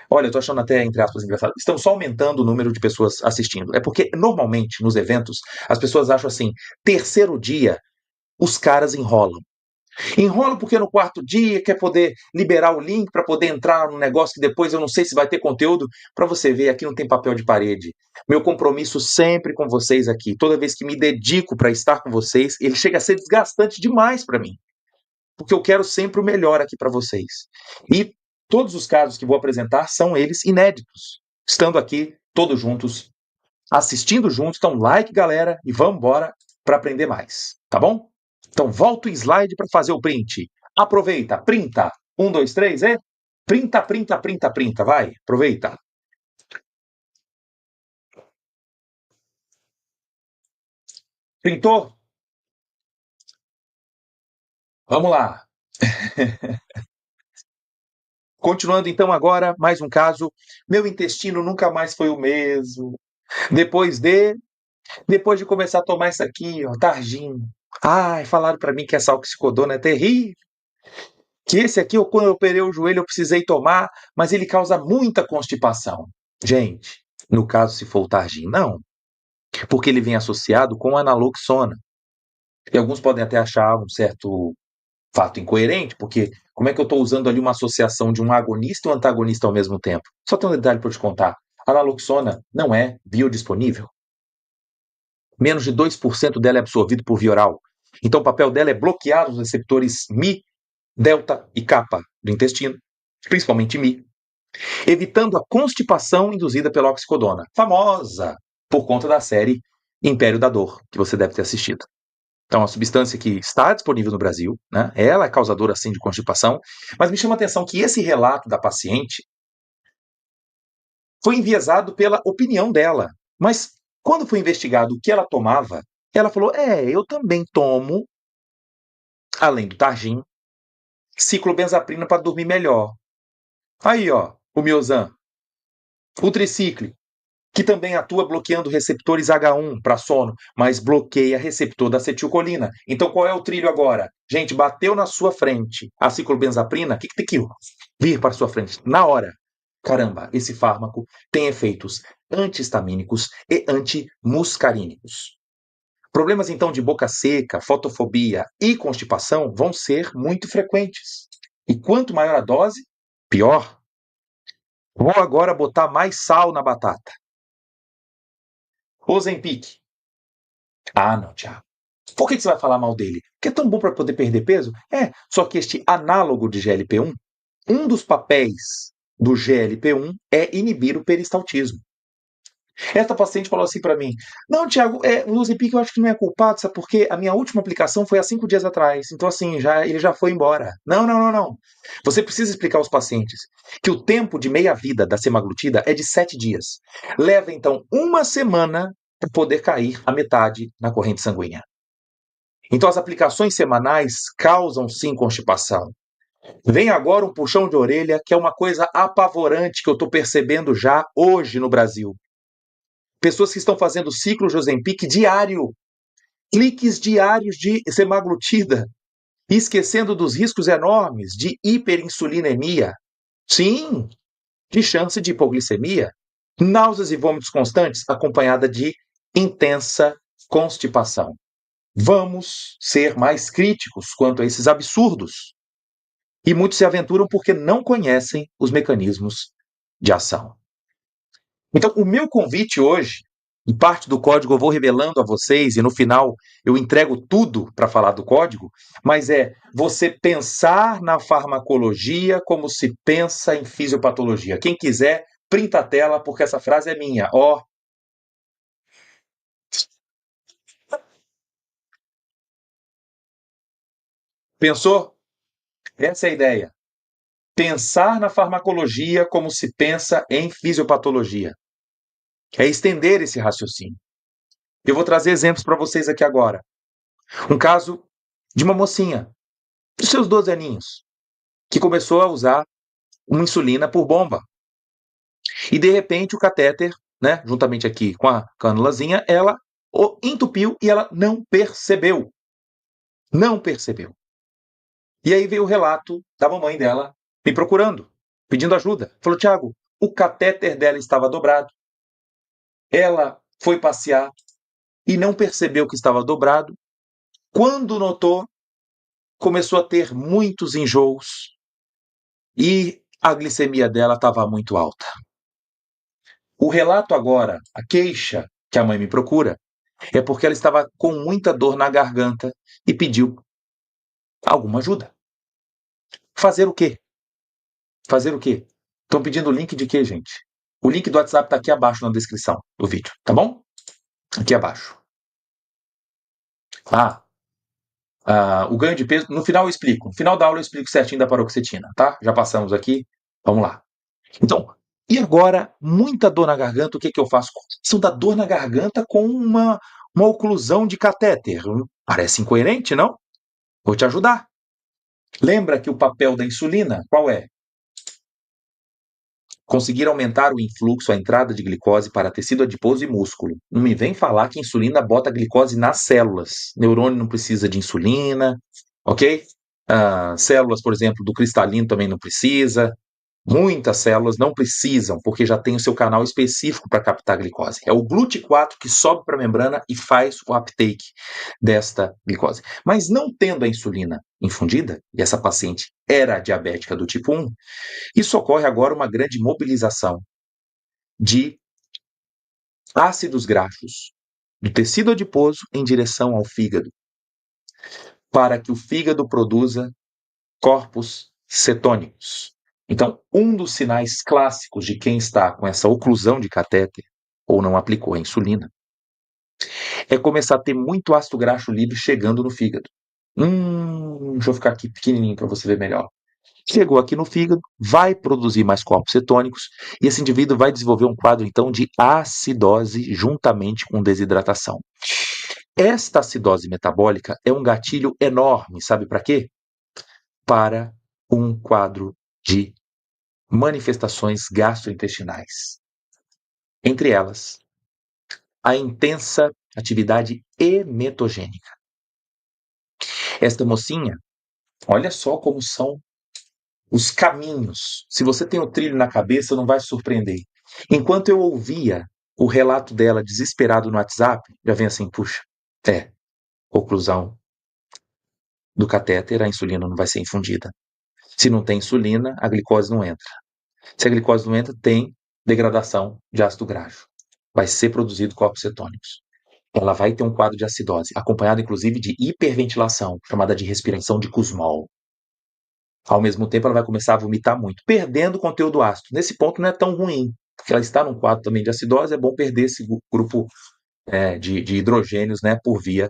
Olha, eu tô achando até, entre aspas, engraçado. Estão só aumentando o número de pessoas assistindo. É porque, normalmente, nos eventos, as pessoas acham assim, terceiro dia, os caras enrolam. Enrolam porque no quarto dia quer poder liberar o link para poder entrar no negócio que depois eu não sei se vai ter conteúdo. Para você ver, aqui não tem papel de parede. Meu compromisso sempre com vocês aqui, toda vez que me dedico para estar com vocês, ele chega a ser desgastante demais para mim. Porque eu quero sempre o melhor aqui para vocês. E todos os casos que vou apresentar são eles inéditos. Estando aqui, todos juntos, assistindo juntos. Então, like, galera, e vamos embora para aprender mais, tá bom? Então, volta o slide para fazer o print. Aproveita, printa. 1, 2, 3, é? Printa, printa, printa, printa. Vai, aproveita. Printou? Vamos lá. Continuando então agora, mais um caso. Meu intestino nunca mais foi o mesmo. Depois de começar a tomar isso aqui, ó, Targin. Ai, falaram para mim que essa oxicodona é terrível. Que esse aqui, quando eu operei o joelho, eu precisei tomar, mas ele causa muita constipação. Gente, no caso, se for o Targin, não. Porque ele vem associado com a naloxona. E alguns podem até achar um certo fato incoerente, porque como é que eu estou usando ali uma associação de um agonista e um antagonista ao mesmo tempo? Só tem um detalhe para eu te contar. A naloxona não é biodisponível. Menos de 2% dela é absorvido por via oral. Então, o papel dela é bloquear os receptores Mi, delta e kappa do intestino, principalmente Mi, evitando a constipação induzida pela oxicodona, famosa por conta da série Império da Dor, que você deve ter assistido. Então, é uma substância que está disponível no Brasil, né? Ela é causadora, sim, de constipação, mas me chama a atenção que esse relato da paciente foi enviesado pela opinião dela. Mas, quando foi investigado o que ela tomava, ela falou, eu também tomo, além do Targin, ciclobenzaprina para dormir melhor. Aí, ó, o Miozan, o tricíclico, que também atua bloqueando receptores H1 para sono, mas bloqueia receptor da acetilcolina. Então, qual é o trilho agora? Gente, bateu na sua frente a ciclobenzaprina, o que tem que vir para a sua frente? Na hora. Caramba, esse fármaco tem efeitos antihistamínicos e antimuscarínicos. Problemas, então, de boca seca, fotofobia e constipação vão ser muito frequentes. E quanto maior a dose, pior. Vou agora botar mais sal na batata. Ozempic. Ah, não, Thiago. Por que você vai falar mal dele? Porque é tão bom para poder perder peso? É, só que este análogo de GLP-1, um dos papéis do GLP-1 é inibir o peristaltismo. Esta paciente falou assim para mim: não, Thiago, o Ozempic eu acho que não é culpado, sabe por quê? A minha última aplicação foi há 5 dias atrás. Então, assim, ele já foi embora. Não, não, não, não. Você precisa explicar aos pacientes que o tempo de meia-vida da semaglutida é de 7 dias. Leva, então, uma semana para poder cair a metade na corrente sanguínea. Então, as aplicações semanais causam, sim, constipação. Vem agora um puxão de orelha, que é uma coisa apavorante que eu estou percebendo já hoje no Brasil. Pessoas que estão fazendo ciclo de Ozempic diário, cliques diários de semaglutida, esquecendo dos riscos enormes de hiperinsulinemia, sim, de chance de hipoglicemia, náuseas e vômitos constantes, acompanhada de intensa constipação. Vamos ser mais críticos quanto a esses absurdos. E muitos se aventuram porque não conhecem os mecanismos de ação. Então, o meu convite hoje, e parte do código eu vou revelando a vocês, e no final eu entrego tudo para falar do código, mas é você pensar na farmacologia como se pensa em fisiopatologia. Quem quiser, printa a tela, porque essa frase é minha. Ó, pensou? Essa é a ideia. Pensar na farmacologia como se pensa em fisiopatologia. É estender esse raciocínio. Eu vou trazer exemplos para vocês aqui agora. Um caso de uma mocinha, dos seus 12 aninhos, que começou a usar uma insulina por bomba. E, de repente, o catéter, né, juntamente aqui com a canulazinha, ela o entupiu e ela não percebeu. Não percebeu. E aí veio o relato da mamãe dela me procurando, pedindo ajuda. Falou: Thiago, o catéter dela estava dobrado. Ela foi passear e não percebeu que estava dobrado. Quando notou, começou a ter muitos enjoos e a glicemia dela estava muito alta. O relato agora, a queixa que a mãe me procura, é porque ela estava com muita dor na garganta e pediu alguma ajuda. Fazer o quê? Fazer o quê? Estão pedindo o link de quê, gente? O link do WhatsApp está aqui abaixo na descrição do vídeo, tá bom? Aqui abaixo. O ganho de peso, no final eu explico. No final da aula eu explico certinho da paroxetina, tá? Já passamos aqui, vamos lá. Então, e agora, muita dor na garganta, o que eu faço? São da dor na garganta com uma oclusão de catéter. Parece incoerente, não? Vou te ajudar. Lembra que o papel da insulina, qual é? Conseguir aumentar o influxo, a entrada de glicose para tecido adiposo e músculo. Não me vem falar que a insulina bota glicose nas células. Neurônio não precisa de insulina, ok? Células, por exemplo, do cristalino também não precisa. Muitas células não precisam, porque já tem o seu canal específico para captar glicose. É o GLUT4 que sobe para a membrana e faz o uptake desta glicose. Mas não tendo a insulina infundida, e essa paciente era diabética do tipo 1, isso ocorre agora uma grande mobilização de ácidos graxos do tecido adiposo em direção ao fígado, para que o fígado produza corpos cetônicos. Então, um dos sinais clássicos de quem está com essa oclusão de catéter ou não aplicou a insulina é começar a ter muito ácido graxo livre chegando no fígado. Deixa eu ficar aqui pequenininho para você ver melhor. Chegou aqui no fígado, vai produzir mais corpos cetônicos e esse indivíduo vai desenvolver um quadro, então, de acidose juntamente com desidratação. Esta acidose metabólica é um gatilho enorme, sabe para quê? Para um quadro de manifestações gastrointestinais. Entre elas, a intensa atividade emetogênica. Esta mocinha, olha só como são os caminhos. Se você tem o trilho na cabeça, não vai se surpreender. Enquanto eu ouvia o relato dela desesperado no WhatsApp, já vem assim, puxa, conclusão do catéter, a insulina não vai ser infundida. Se não tem insulina, a glicose não entra. Se a glicose não entra, tem degradação de ácido graxo. Vai ser produzido corpos cetônicos. Ela vai ter um quadro de acidose, acompanhado inclusive de hiperventilação, chamada de respiração de Kussmaul. Ao mesmo tempo, ela vai começar a vomitar muito, perdendo conteúdo ácido. Nesse ponto não é tão ruim, porque ela está num quadro também de acidose, é bom perder esse grupo de hidrogênios, né, por via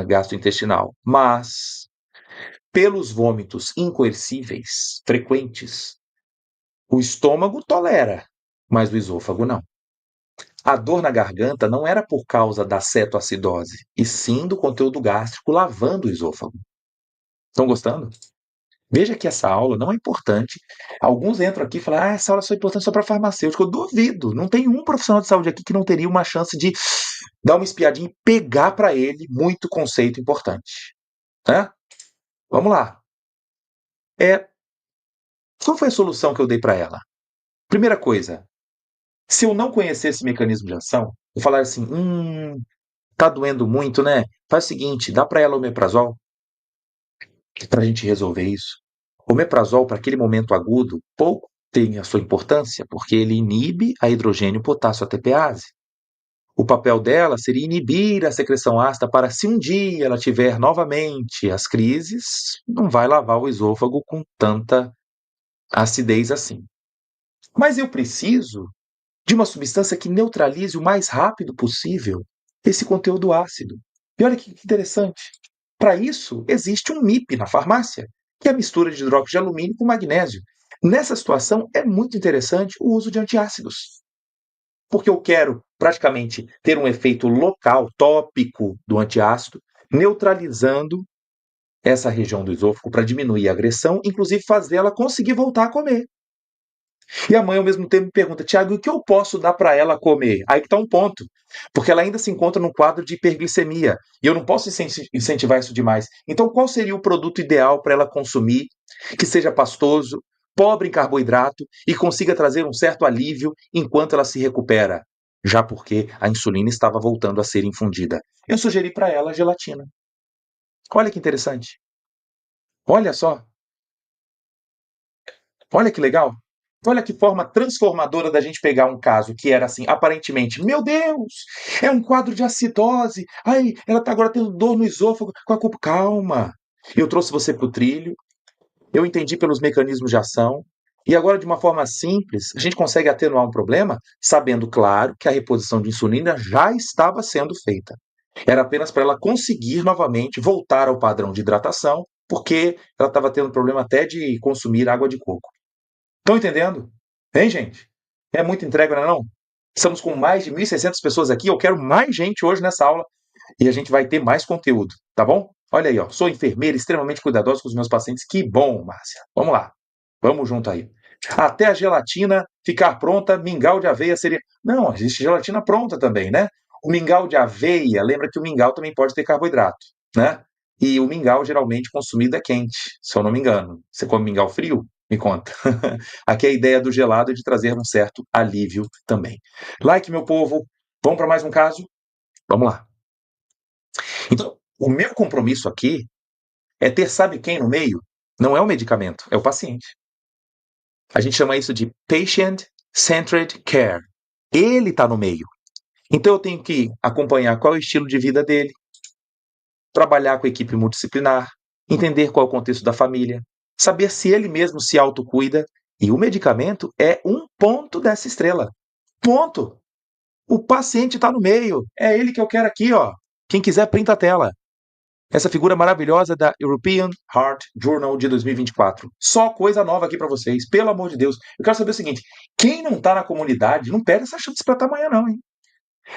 gastrointestinal. Mas, pelos vômitos incoercíveis, frequentes, o estômago tolera, mas o esôfago não. A dor na garganta não era por causa da cetoacidose, e sim do conteúdo gástrico lavando o esôfago. Estão gostando? Veja que essa aula não é importante. Alguns entram aqui e falam, essa aula só é importante só para farmacêutico. Eu duvido. Não tem um profissional de saúde aqui que não teria uma chance de dar uma espiadinha e pegar para ele muito conceito importante. Né? Vamos lá. Qual foi a solução que eu dei para ela? Primeira coisa, se eu não conhecesse esse mecanismo de ação, eu falar assim, tá doendo muito, né? Faz o seguinte, dá para ela o omeprazol para a gente resolver isso. O omeprazol, para aquele momento agudo, pouco tem a sua importância, porque ele inibe a hidrogênio potássio ATPase. O papel dela seria inibir a secreção ácida para, se um dia ela tiver novamente as crises, não vai lavar o esôfago com tanta acidez assim. Mas eu preciso de uma substância que neutralize o mais rápido possível esse conteúdo ácido. E olha que interessante. Para isso, existe um MIP na farmácia, que é a mistura de hidróxido de alumínio com magnésio. Nessa situação, é muito interessante o uso de antiácidos, porque eu quero praticamente ter um efeito local, tópico do antiácido, neutralizando essa região do esôfago para diminuir a agressão, inclusive fazer ela conseguir voltar a comer. E a mãe, ao mesmo tempo, me pergunta, Tiago, o que eu posso dar para ela comer? Aí que está um ponto. Porque ela ainda se encontra num quadro de hiperglicemia. E eu não posso incentivar isso demais. Então, qual seria o produto ideal para ela consumir, que seja pastoso, pobre em carboidrato e consiga trazer um certo alívio enquanto ela se recupera? Já porque a insulina estava voltando a ser infundida. Eu sugeri para ela gelatina. Olha que interessante. Olha só. Olha que legal. Olha que forma transformadora da gente pegar um caso que era assim, aparentemente, meu Deus, é um quadro de acidose. Ai, ela está agora tendo dor no esôfago com a culpa. Calma. Eu trouxe você para o trilho, eu entendi pelos mecanismos de ação, e agora, de uma forma simples, a gente consegue atenuar um problema, sabendo, claro, que a reposição de insulina já estava sendo feita. Era apenas para ela conseguir novamente voltar ao padrão de hidratação, porque ela estava tendo problema até de consumir água de coco. Estão entendendo? Hein, gente? É muita entrega, não é não? Estamos com mais de 1.600 pessoas aqui. Eu quero mais gente hoje nessa aula e a gente vai ter mais conteúdo, tá bom? Olha aí, ó. Sou enfermeira, extremamente cuidadosa com os meus pacientes. Que bom, Márcia. Vamos lá. Vamos junto aí. Até a gelatina ficar pronta, mingau de aveia seria. Não, existe gelatina pronta também, né? O mingau de aveia, lembra que o mingau também pode ter carboidrato, né? E o mingau geralmente consumido é quente, se eu não me engano. Você come mingau frio? Me conta. Aqui a ideia do gelado é de trazer um certo alívio também. Like, meu povo. Vamos para mais um caso? Vamos lá. Então, o meu compromisso aqui é ter, sabe quem no meio? Não é o medicamento, é o paciente. A gente chama isso de patient-centered care. Ele está no meio. Então eu tenho que acompanhar qual é o estilo de vida dele, trabalhar com a equipe multidisciplinar, entender qual é o contexto da família, saber se ele mesmo se autocuida, e o medicamento é um ponto dessa estrela. Ponto. O paciente está no meio. É ele que eu quero aqui, ó. Quem quiser, printa a tela. Essa figura maravilhosa da European Heart Journal de 2024. Só coisa nova aqui para vocês, pelo amor de Deus. Eu quero saber o seguinte: quem não está na comunidade, não perde essa chance para estar amanhã, não, hein?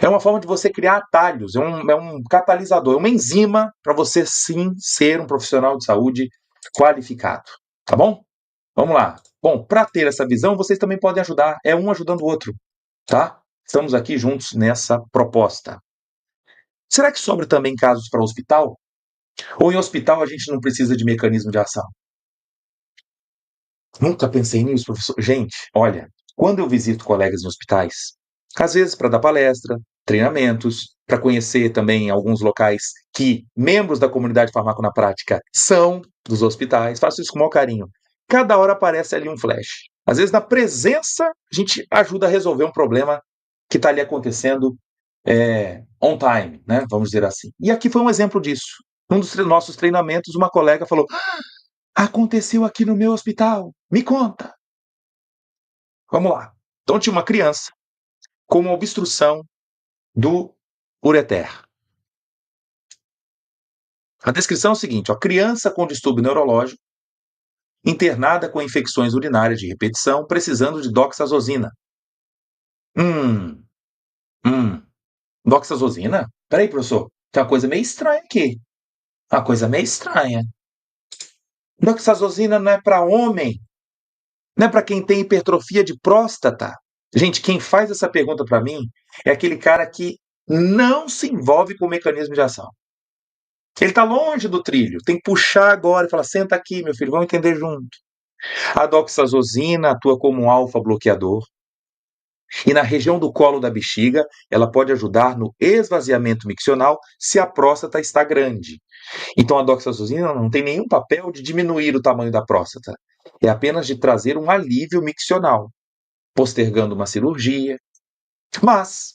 É uma forma de você criar atalhos, é um catalisador, é uma enzima para você sim ser um profissional de saúde qualificado. Tá bom? Vamos lá. Bom, para ter essa visão, vocês também podem ajudar. É um ajudando o outro, tá? Estamos aqui juntos nessa proposta. Será que sobra também casos para hospital? Ou em hospital a gente não precisa de mecanismo de ação? Nunca pensei nisso, professor. Gente, olha, quando eu visito colegas em hospitais, às vezes para dar palestra, treinamentos, para conhecer também alguns locais que membros da comunidade farmaco na prática são dos hospitais, faço isso com o maior carinho. Cada hora aparece ali um flash. Às vezes, na presença, a gente ajuda a resolver um problema que está ali acontecendo on time, né? Vamos dizer assim. E aqui foi um exemplo disso. Num dos nossos treinamentos, uma colega falou: aconteceu aqui no meu hospital. Me conta. Vamos lá. Então tinha uma criança com uma obstrução do ureter. A descrição é o seguinte: ó, criança com distúrbio neurológico, internada com infecções urinárias de repetição, precisando de doxazosina. Hum, doxazosina? Peraí, professor, tem uma coisa meio estranha aqui. Uma coisa meio estranha. Doxazosina não é para homem, não é para quem tem hipertrofia de próstata. Gente, quem faz essa pergunta para mim é aquele cara que não se envolve com o mecanismo de ação. Ele está longe do trilho, tem que puxar agora e falar: senta aqui, meu filho, vamos entender junto. A doxazosina atua como um alfa-bloqueador e na região do colo da bexiga ela pode ajudar no esvaziamento miccional se a próstata está grande. Então a doxazosina não tem nenhum papel de diminuir o tamanho da próstata, é apenas de trazer um alívio miccional, postergando uma cirurgia. Mas,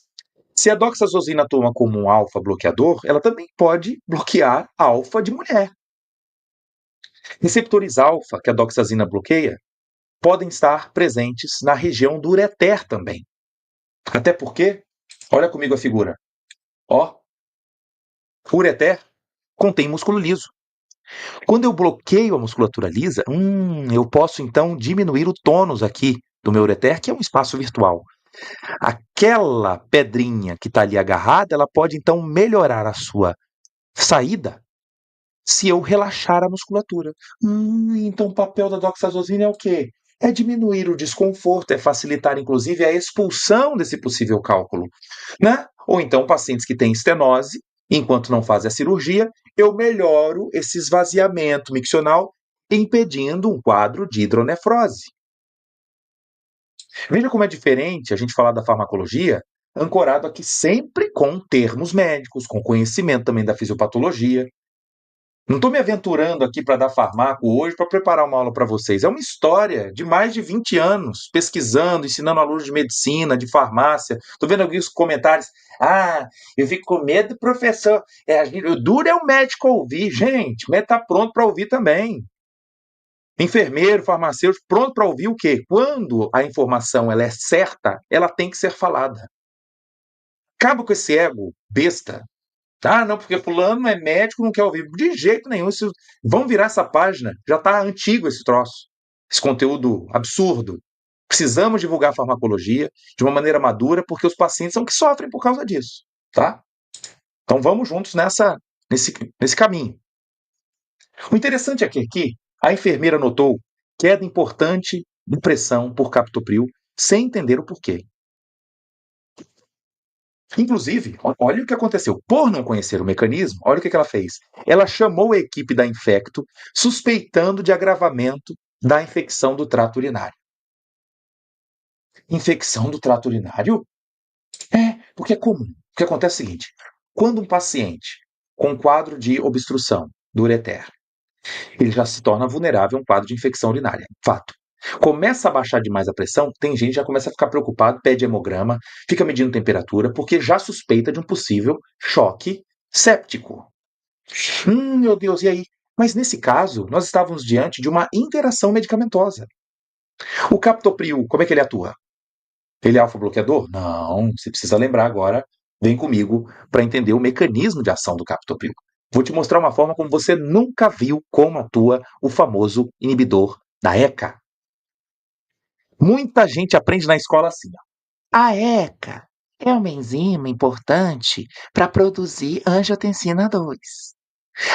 se a doxazosina atua como um alfa-bloqueador, ela também pode bloquear alfa de mulher. Receptores alfa, que a doxazina bloqueia, podem estar presentes na região do ureter também. Até porque, olha comigo a figura. Ó, o ureter contém músculo liso. Quando eu bloqueio a musculatura lisa, eu posso então diminuir o tônus aqui do meu ureter, que é um espaço virtual. Aquela pedrinha que está ali agarrada, ela pode então melhorar a sua saída se eu relaxar a musculatura. Então o papel da doxazosina é o quê? É diminuir o desconforto, é facilitar inclusive a expulsão desse possível cálculo, né? Ou então pacientes que têm estenose, enquanto não fazem a cirurgia, eu melhoro esse esvaziamento miccional, impedindo um quadro de hidronefrose. Veja como é diferente a gente falar da farmacologia, ancorado aqui sempre com termos médicos, com conhecimento também da fisiopatologia. Não estou me aventurando aqui para dar farmaco hoje para preparar uma aula para vocês. É uma história de mais de 20 anos, pesquisando, ensinando alunos de medicina, de farmácia. Estou vendo alguns comentários. Ah, eu fico com medo do professor. O duro é o médico ouvir. Gente, o médico está pronto para ouvir também. Enfermeiro, farmacêutico, pronto para ouvir o quê? Quando a informação ela é certa, ela tem que ser falada. Acaba com esse ego besta. Não, porque fulano é médico, não quer ouvir. De jeito nenhum. Vão virar essa página. Já está antigo esse troço. Esse conteúdo absurdo. Precisamos divulgar a farmacologia de uma maneira madura, porque os pacientes são que sofrem por causa disso. Tá? Então vamos juntos nesse caminho. O interessante é que aqui a enfermeira notou queda importante de pressão por captopril, sem entender o porquê. Inclusive, olha o que aconteceu. Por não conhecer o mecanismo, olha o que ela fez. Ela chamou a equipe da Infecto, suspeitando de agravamento da infecção do trato urinário. Infecção do trato urinário? Porque é comum. O que acontece é o seguinte: quando um paciente com quadro de obstrução do ureter, ele já se torna vulnerável a um quadro de infecção urinária. Fato. Começa a baixar demais a pressão, tem gente que já começa a ficar preocupado, pede hemograma, fica medindo temperatura, porque já suspeita de um possível choque séptico. Meu Deus, e aí? Mas nesse caso, nós estávamos diante de uma interação medicamentosa. O captopril, como é que ele atua? Ele é alfa-bloqueador? Não, você precisa lembrar agora, vem comigo para entender o mecanismo de ação do captopril. Vou te mostrar uma forma como você nunca viu como atua o famoso inibidor da ECA. Muita gente aprende na escola assim. A ECA é uma enzima importante para produzir angiotensina 2.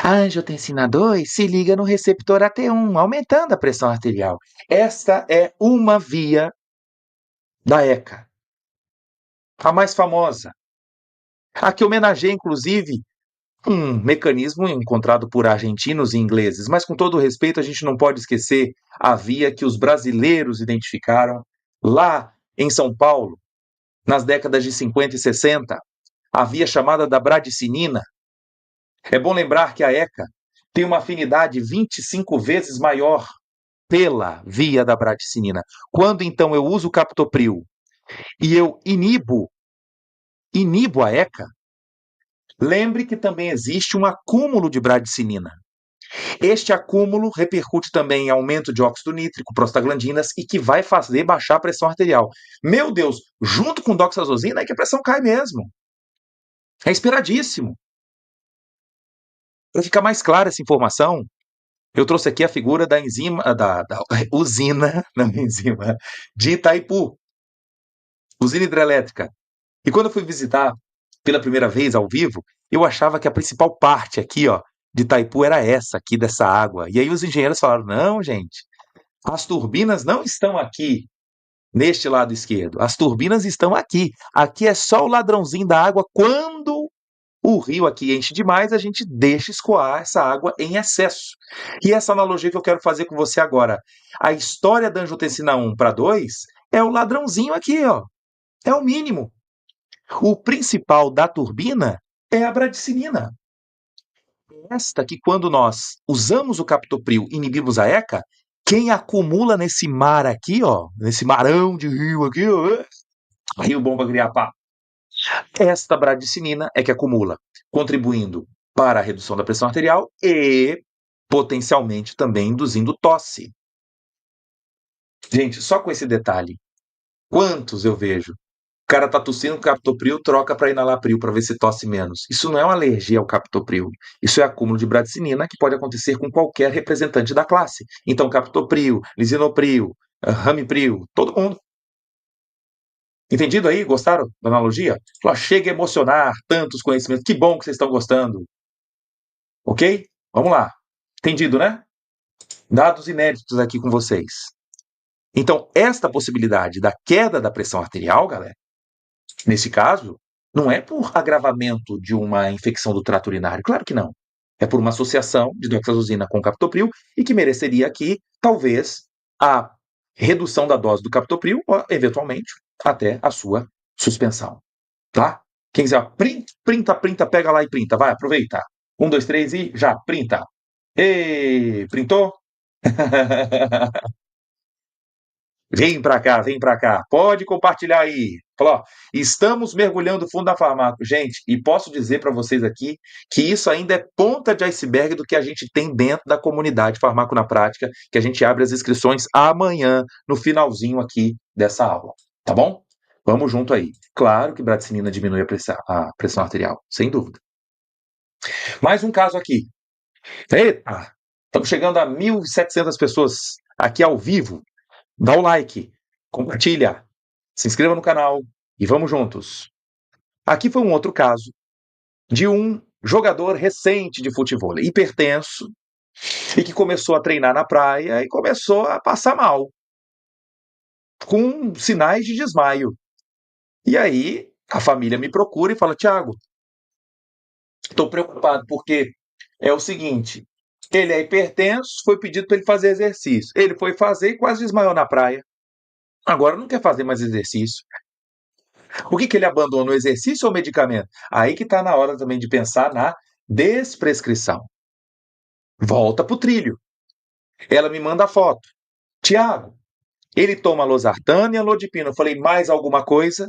A angiotensina 2 se liga no receptor AT1, aumentando a pressão arterial. Esta é uma via da ECA. a mais famosa, a que homenageia, inclusive, um mecanismo encontrado por argentinos e ingleses, mas com todo respeito, a gente não pode esquecer a via que os brasileiros identificaram lá em São Paulo, nas décadas de 50 e 60, a via chamada da bradicinina. É bom lembrar que a ECA tem uma afinidade 25 vezes maior pela via da bradicinina. Quando então eu uso o captopril e eu inibo a ECA, lembre que também existe um acúmulo de bradicinina. Este acúmulo repercute também em aumento de óxido nítrico, prostaglandinas e que vai fazer baixar a pressão arterial. Meu Deus, junto com doxazosina é que a pressão cai mesmo. É esperadíssimo. Para ficar mais clara essa informação, eu trouxe aqui a figura da enzima, da usina, não enzima, de Itaipu, usina hidrelétrica. E quando eu fui visitar pela primeira vez ao vivo, eu achava que a principal parte aqui, ó, de Itaipu era essa aqui dessa água. E aí os engenheiros falaram: "Não, gente, as turbinas não estão aqui neste lado esquerdo. As turbinas estão aqui. Aqui é só o ladrãozinho da água. Quando o rio aqui enche demais, a gente deixa escoar essa água em excesso." E essa analogia que eu quero fazer com você agora. A história da angiotensina 1 para 2 é o ladrãozinho aqui, ó. É o mínimo. O principal da turbina é a bradicinina. Esta que, quando nós usamos o captopril e inibimos a ECA, quem acumula nesse mar aqui, ó, nesse marão de rio aqui, ó, rio bom para criar papo, esta bradicinina é que acumula, contribuindo para a redução da pressão arterial e potencialmente também induzindo tosse. Gente, só com esse detalhe, quantos eu vejo? O cara tá tossindo com captopril, troca para enalapril para ver se tosse menos. Isso não é uma alergia ao captopril. Isso é acúmulo de bradicinina que pode acontecer com qualquer representante da classe. Então, captopril, lisinopril, ramipril, todo mundo. Entendido aí? Gostaram da analogia? Chega a emocionar tantos conhecimentos. Que bom que vocês estão gostando. Ok? Vamos lá. Entendido, né? Dados inéditos aqui com vocês. Então, esta possibilidade da queda da pressão arterial, galera, nesse caso, não é por agravamento de uma infecção do trato urinário, claro que não. É por uma associação de doxazosina com captopril e que mereceria aqui, talvez, a redução da dose do captopril ou, eventualmente, até a sua suspensão. Tá? Quem quiser, printa, pega lá e printa. Vai, aproveita. 1, 2, 3 e já, printa. Ei, printou? Vem pra cá. Pode compartilhar aí. Fala, ó, estamos mergulhando fundo da farmácia. Gente, e posso dizer para vocês aqui que isso ainda é ponta de iceberg do que a gente tem dentro da comunidade Farmaco na Prática, que a gente abre as inscrições amanhã, no finalzinho aqui dessa aula. Tá bom? Vamos junto aí. Claro que bradicinina diminui a pressão arterial, sem dúvida. Mais um caso aqui. Eita! Estamos chegando a 1.700 pessoas aqui ao vivo. Dá o like, compartilha, se inscreva no canal e vamos juntos. Aqui foi um outro caso de um jogador recente de futebol, hipertenso, e que começou a treinar na praia e começou a passar mal, com sinais de desmaio. E aí a família me procura e fala: "Tiago, estou preocupado porque é o seguinte, ele é hipertenso, foi pedido para ele fazer exercício. Ele foi fazer e quase desmaiou na praia. Agora não quer fazer mais exercício. O que ele abandona, o exercício ou o medicamento?" Aí que está na hora também de pensar na desprescrição. Volta para o trilho. Ela me manda a foto. "Tiago, ele toma losartana e alodipina." Eu falei: "Mais alguma coisa?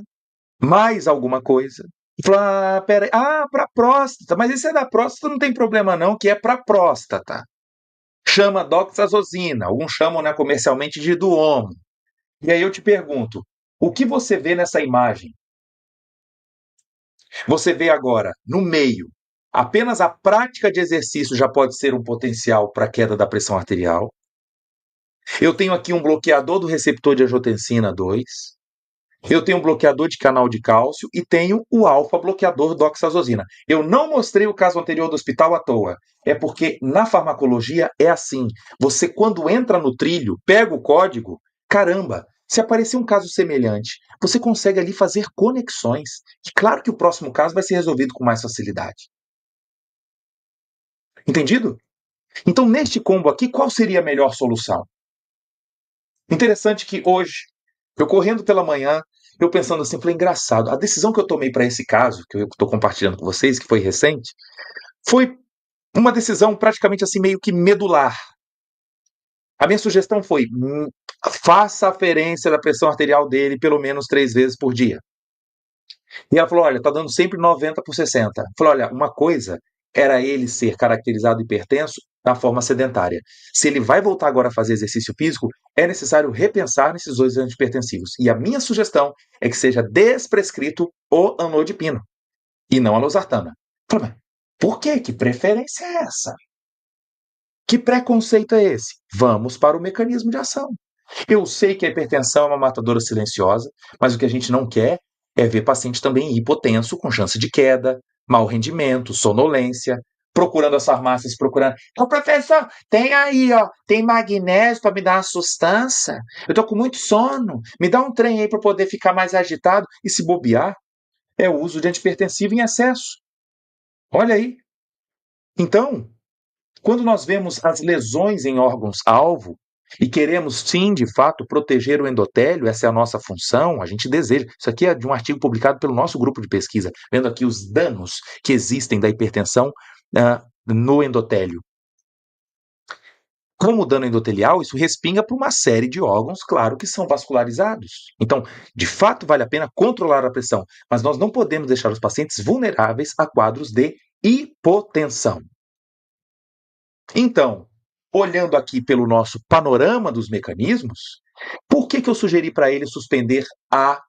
Mais alguma coisa?" E falou: "Pera aí. Para próstata. Mas esse é da próstata, não tem problema não, que é para próstata. Chama doxazosina. Alguns chamam, né, comercialmente de Duomo." E aí eu te pergunto, o que você vê nessa imagem? Você vê agora, no meio, apenas a prática de exercício já pode ser um potencial para a queda da pressão arterial. Eu tenho aqui um bloqueador do receptor de angiotensina 2. Eu tenho um bloqueador de canal de cálcio e tenho o alfa-bloqueador doxazosina. Eu não mostrei o caso anterior do hospital à toa. É porque na farmacologia é assim. Você, quando entra no trilho, pega o código, caramba, Se aparecer um caso semelhante, você consegue ali fazer conexões. E claro que o próximo caso vai ser resolvido com mais facilidade. Entendido? Então, neste combo aqui, qual seria a melhor solução? Interessante que hoje, eu correndo pela manhã, eu pensando assim, falei, engraçado, a decisão que eu tomei para esse caso, que eu estou compartilhando com vocês, que foi recente, foi uma decisão praticamente assim, meio que medular. A minha sugestão foi, faça a aferência da pressão arterial dele pelo menos 3 vezes por dia. E ela falou, olha, está dando sempre 90/60. Eu falei, olha, uma coisa era ele ser caracterizado hipertenso na forma sedentária. Se ele vai voltar agora a fazer exercício físico, é necessário repensar nesses dois antihipertensivos. E a minha sugestão é que seja desprescrito o amlodipino e não a losartana. Eu falei, mas por quê? Que preferência é essa? Que preconceito é esse? Vamos para o mecanismo de ação. Eu sei que a hipertensão é uma matadora silenciosa, mas o que a gente não quer é ver paciente também hipotenso, com chance de queda, mau rendimento, sonolência, procurando as farmácias, procurando. Ô, professor, tem aí, ó, tem magnésio para me dar uma sustância? Eu tô com muito sono, me dá um trem aí para poder ficar mais agitado. E se bobear, é o uso de antihipertensivo em excesso. Olha aí. Então, quando nós vemos as lesões em órgãos-alvo e queremos, sim, de fato, proteger o endotélio, essa é a nossa função, a gente deseja. Isso aqui é de um artigo publicado pelo nosso grupo de pesquisa, vendo aqui os danos que existem da hipertensão no endotélio. Como dano endotelial, isso respinga para uma série de órgãos, claro, que são vascularizados. Então, de fato, vale a pena controlar a pressão, mas nós não podemos deixar os pacientes vulneráveis a quadros de hipotensão. Então, olhando aqui pelo nosso panorama dos mecanismos, por que eu sugeri para ele suspender a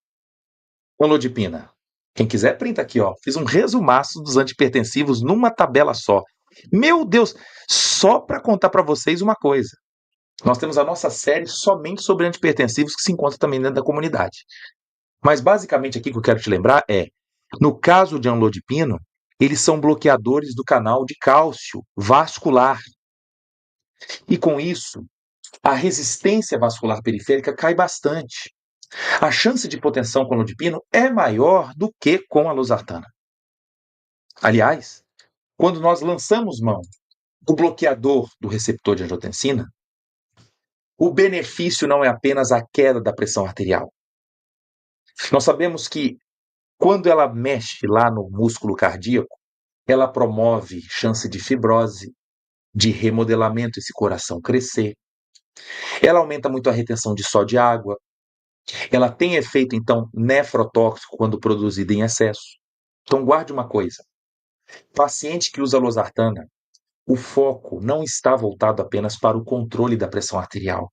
amlodipina? Quem quiser, printa aqui, ó. Fiz um resumaço dos antihipertensivos numa tabela só. Meu Deus, só para contar para vocês uma coisa. Nós temos a nossa série somente sobre antihipertensivos que se encontra também dentro da comunidade. Mas basicamente aqui o que eu quero te lembrar é, no caso de amlodipino, eles são bloqueadores do canal de cálcio vascular. E com isso, a resistência vascular periférica cai bastante. A chance de hipotensão com amlodipino é maior do que com a losartana. Aliás, quando nós lançamos mão do bloqueador do receptor de angiotensina, o benefício não é apenas a queda da pressão arterial. Nós sabemos que quando ela mexe lá no músculo cardíaco, ela promove chance de fibrose, de remodelamento, esse coração crescer. Ela aumenta muito a retenção de sódio e água. Ela tem efeito, então, nefrotóxico quando produzida em excesso. Então, guarde uma coisa. Paciente que usa losartana, o foco não está voltado apenas para o controle da pressão arterial.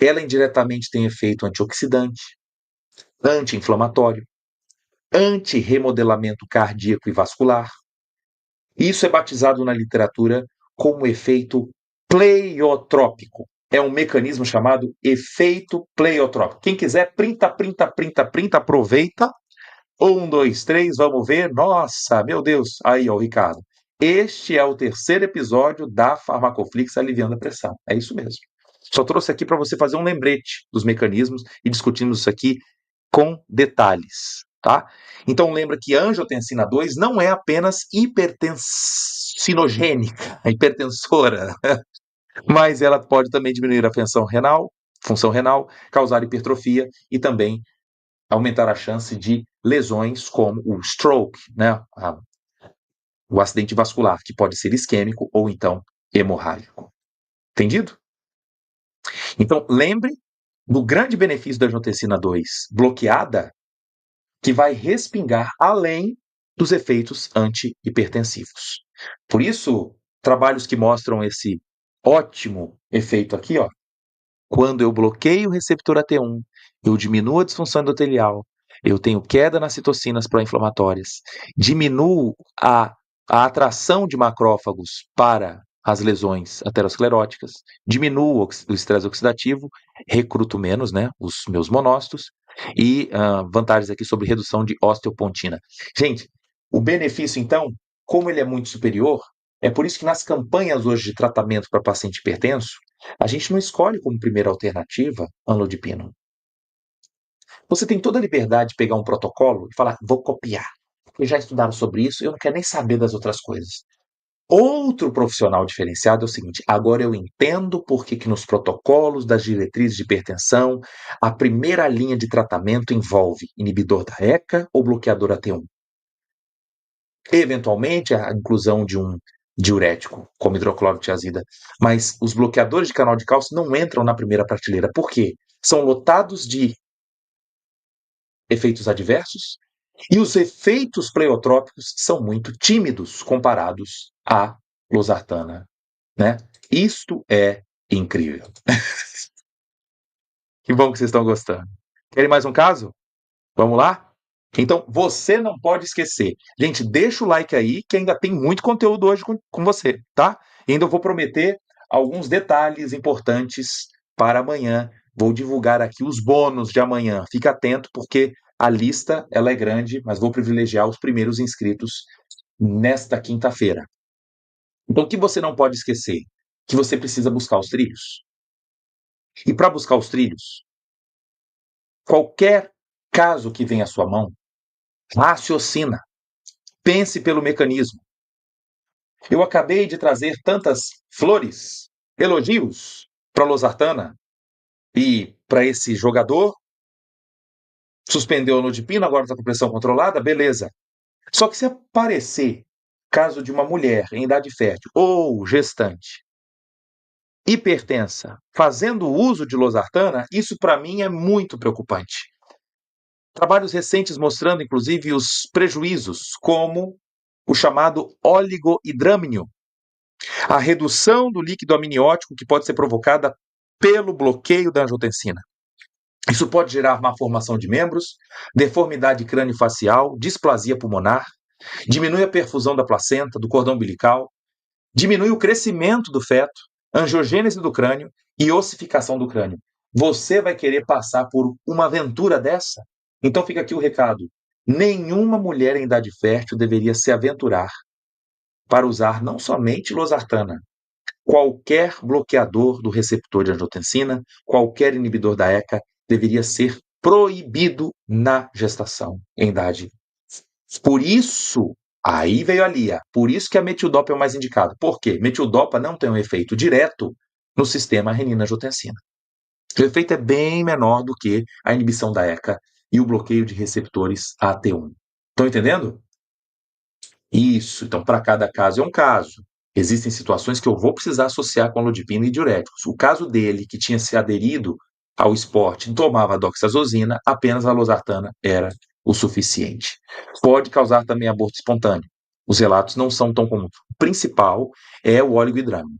Ela indiretamente tem efeito antioxidante, anti-inflamatório, anti-remodelamento cardíaco e vascular. Isso é batizado na literatura como efeito pleiotrópico. É um mecanismo chamado efeito pleiotrópico. Quem quiser, printa, aproveita. 1, 2, 3, vamos ver. Nossa, meu Deus. Aí, ó, o Ricardo. Este é o terceiro episódio da Farmacoflix Aliviando a Pressão. É isso mesmo. Só trouxe aqui para você fazer um lembrete dos mecanismos e discutimos isso aqui com detalhes, tá? Então lembra que a angiotensina 2 não é apenas hipertensinogênica, hipertensora, mas ela pode também diminuir a função renal, causar hipertrofia e também aumentar a chance de lesões como o stroke, né? O acidente vascular, que pode ser isquêmico ou então hemorrágico. Entendido? Então, lembre do grande benefício da angiotensina 2 bloqueada, que vai respingar além dos efeitos antihipertensivos. Por isso, trabalhos que mostram esse ótimo efeito aqui, ó, quando eu bloqueio o receptor AT1, eu diminuo a disfunção endotelial, eu tenho queda nas citocinas pró-inflamatórias, diminuo a atração de macrófagos para as lesões ateroscleróticas, diminuo o estresse oxidativo, recruto menos, né, os meus monócitos, e vantagens aqui sobre redução de osteopontina. Gente, o benefício, então, como ele é muito superior, é por isso que nas campanhas hoje de tratamento para paciente hipertenso, A gente não escolhe como primeira alternativa amlodipino. Você tem toda a liberdade de pegar um protocolo e falar, vou copiar. Porque já estudaram sobre isso e eu não quero nem saber das outras coisas. Outro profissional diferenciado é o seguinte: agora eu entendo por que nos protocolos das diretrizes de hipertensão a primeira linha de tratamento envolve inibidor da ECA ou bloqueador AT1. Eventualmente, a inclusão de um diurético, como hidroclorotiazida. Mas os bloqueadores de canal de cálcio não entram na primeira prateleira. Por quê? São lotados de efeitos adversos e os efeitos pleiotrópicos são muito tímidos comparados à losartana, né? Isto é incrível. Que bom que vocês estão gostando. Querem mais um caso? Vamos lá? Então, você não pode esquecer. Gente, deixa o like aí, que ainda tem muito conteúdo hoje com você, tá? E ainda vou prometer alguns detalhes importantes para amanhã. Vou divulgar aqui os bônus de amanhã. Fica atento, porque a lista ela é grande, mas vou privilegiar os primeiros inscritos nesta quinta-feira. Então, o que você não pode esquecer? Que você precisa buscar os trilhos. E para buscar os trilhos, qualquer caso que venha à sua mão, raciocina, pense pelo mecanismo. Eu acabei de trazer tantas flores, elogios para losartana e para esse jogador. Suspendeu a nodipina, agora está com pressão controlada, beleza. Só que se aparecer caso de uma mulher em idade fértil ou gestante, hipertensa, fazendo uso de losartana, isso para mim é muito preocupante. Trabalhos recentes mostrando, inclusive, os prejuízos, como o chamado oligohidrâmino, a redução do líquido amniótico que pode ser provocada pelo bloqueio da angiotensina. Isso pode gerar má formação de membros, deformidade crâniofacial, displasia pulmonar, diminui a perfusão da placenta, do cordão umbilical, diminui o crescimento do feto, angiogênese do crânio e ossificação do crânio. Você vai querer passar por uma aventura dessa? Então fica aqui o recado. Nenhuma mulher em idade fértil deveria se aventurar para usar não somente losartana, qualquer bloqueador do receptor de angiotensina, qualquer inibidor da ECA deveria ser proibido na gestação em idade. Por isso, aí veio a Lia, por isso que a metildopa é o mais indicado. Por quê? Metildopa não tem um efeito direto no sistema renina-angiotensina. O efeito é bem menor do que a inibição da ECA e o bloqueio de receptores AT1. Estão entendendo? Isso, então para cada caso é um caso. Existem situações que eu vou precisar associar com alodipina e diuréticos. O caso dele, que tinha se aderido ao esporte e tomava doxazosina, apenas a losartana era o suficiente. Pode causar também aborto espontâneo. Os relatos não são tão comuns. O principal é o oligohidrâmino.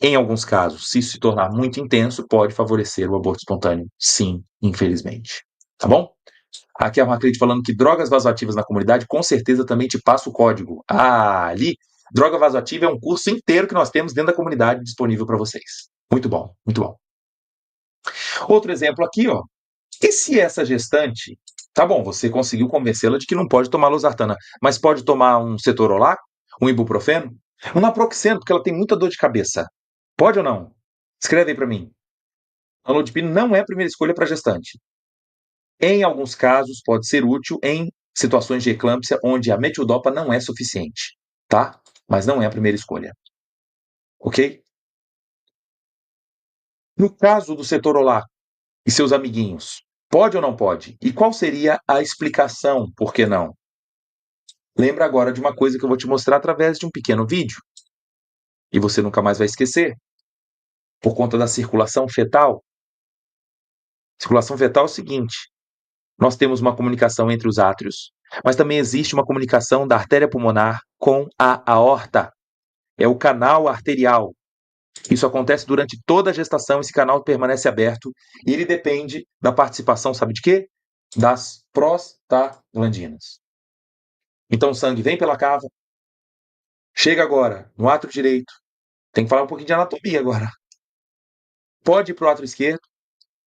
Em alguns casos, se isso se tornar muito intenso, pode favorecer o aborto espontâneo. Sim, infelizmente. Tá bom? Aqui é a Marclete falando que drogas vasoativas na comunidade com certeza também te passa o código. Ah, ali, droga vasoativa é um curso inteiro que nós temos dentro da comunidade disponível para vocês. Muito bom, muito bom. Outro exemplo aqui, ó. E se essa gestante, tá bom, você conseguiu convencê-la de que não pode tomar losartana, mas pode tomar um cetorolac, um ibuprofeno, um naproxeno, porque ela tem muita dor de cabeça. Pode ou não? Escreve aí para mim. Amlodipino não é a primeira escolha para gestante. Em alguns casos, pode ser útil em situações de eclâmpsia onde a metildopa não é suficiente, tá? Mas não é a primeira escolha. Ok? No caso do cetorolac e seus amiguinhos, pode ou não pode? E qual seria a explicação por que não? Lembra agora de uma coisa que eu vou te mostrar através de um pequeno vídeo. E você nunca mais vai esquecer. Por conta da circulação fetal. Circulação fetal é o seguinte: nós temos uma comunicação entre os átrios, mas também existe uma comunicação da artéria pulmonar com a aorta. É o canal arterial. Isso acontece durante toda a gestação, esse canal permanece aberto e ele depende da participação, sabe de quê? Das prostaglandinas. Então o sangue vem pela cava, chega agora no átrio direito, tem que falar um pouquinho de anatomia agora. Pode ir para o átrio esquerdo,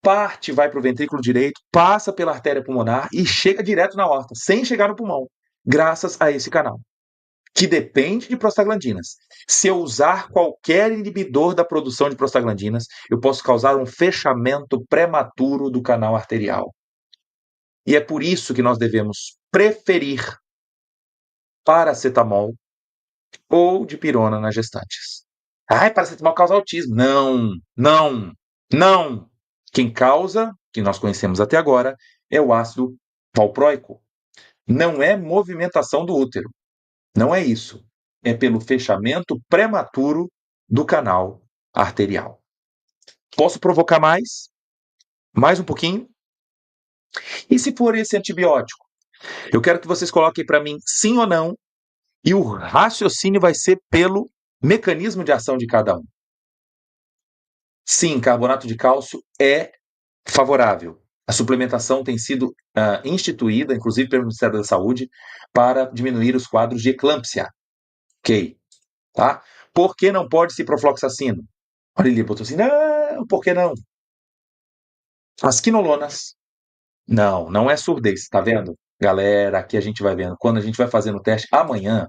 parte vai para o ventrículo direito, passa pela artéria pulmonar e chega direto na aorta, sem chegar no pulmão, graças a esse canal. que depende de prostaglandinas. Se eu usar qualquer inibidor da produção de prostaglandinas, eu posso causar um fechamento prematuro do canal arterial. E é por isso que nós devemos preferir paracetamol ou dipirona nas gestantes. Ai, paracetamol causa autismo. Não, não, não. Quem causa, que nós conhecemos até agora, é o ácido valproico. Não é movimentação do útero. Não é isso. É pelo fechamento prematuro do canal arterial. Posso provocar mais? Mais um pouquinho? E se for esse antibiótico? Eu quero que vocês coloquem para mim sim ou não, e o raciocínio vai ser pelo mecanismo de ação de cada um. Sim, carbonato de cálcio é favorável. A suplementação tem sido instituída, inclusive pelo Ministério da Saúde, para diminuir os quadros de eclâmpsia. Ok, tá? Por que não pode ciprofloxacino? Olha, ele botou assim, não, por que não? As quinolonas, não é surdez, tá vendo? Galera, aqui a gente vai vendo. Quando a gente vai fazendo o teste, amanhã,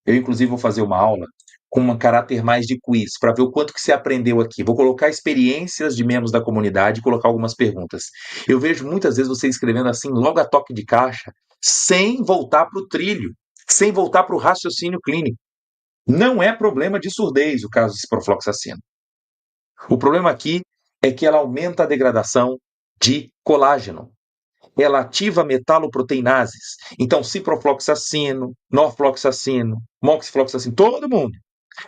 eu inclusive vou fazer uma aula com um caráter mais de quiz, para ver o quanto que você aprendeu aqui. Vou colocar experiências de membros da comunidade e colocar algumas perguntas. Eu vejo muitas vezes você escrevendo assim, logo a toque de caixa, sem voltar para o trilho, sem voltar para o raciocínio clínico. Não é problema de surdez o caso de ciprofloxacino. O problema aqui é que ela aumenta a degradação de colágeno. Ela ativa metaloproteinases. Então, ciprofloxacino, norfloxacino, moxifloxacino, todo mundo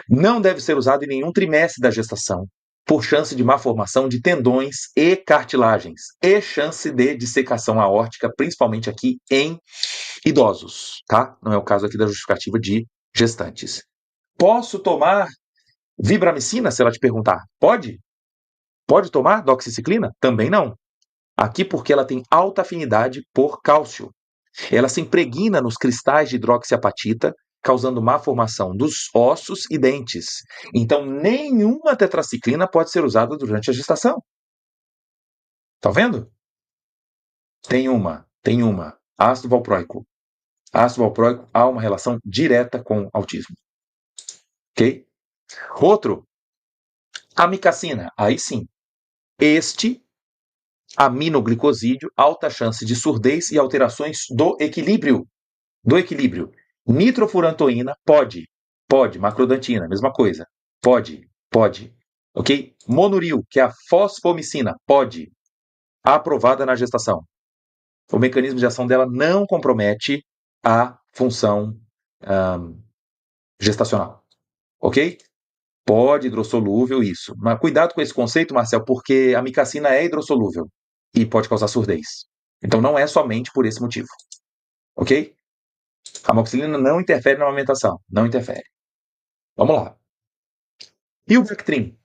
não deve ser usado em nenhum trimestre da gestação, por chance de má formação de tendões e cartilagens, e chance de dissecação aórtica, principalmente aqui em idosos, tá? Não é o caso aqui da justificativa de gestantes. Posso tomar vibramicina, se ela te perguntar? Pode? Pode tomar doxiciclina? Também não. Aqui porque ela tem alta afinidade por cálcio. Ela se impregna nos cristais de hidroxiapatita, causando má formação dos ossos e dentes. Então, nenhuma tetraciclina pode ser usada durante a gestação. Tá vendo? Tem uma. Ácido valproico. Ácido valproico há uma relação direta com autismo. Ok? Outro, amicacina. Aí sim. Este aminoglicosídeo, alta chance de surdez e alterações do equilíbrio. Nitrofurantoína, pode. Macrodantina, mesma coisa. Pode. Ok? Monuril, que é a fosfomicina, pode. Aprovada na gestação. O mecanismo de ação dela não compromete a função gestacional. Ok? Pode, hidrossolúvel, isso. Mas cuidado com esse conceito, Marcel, porque a micacina é hidrossolúvel e pode causar surdez. Então não é somente por esse motivo. Ok? A amoxicilina não interfere na amamentação. Não interfere. Vamos lá. E o Bactrim?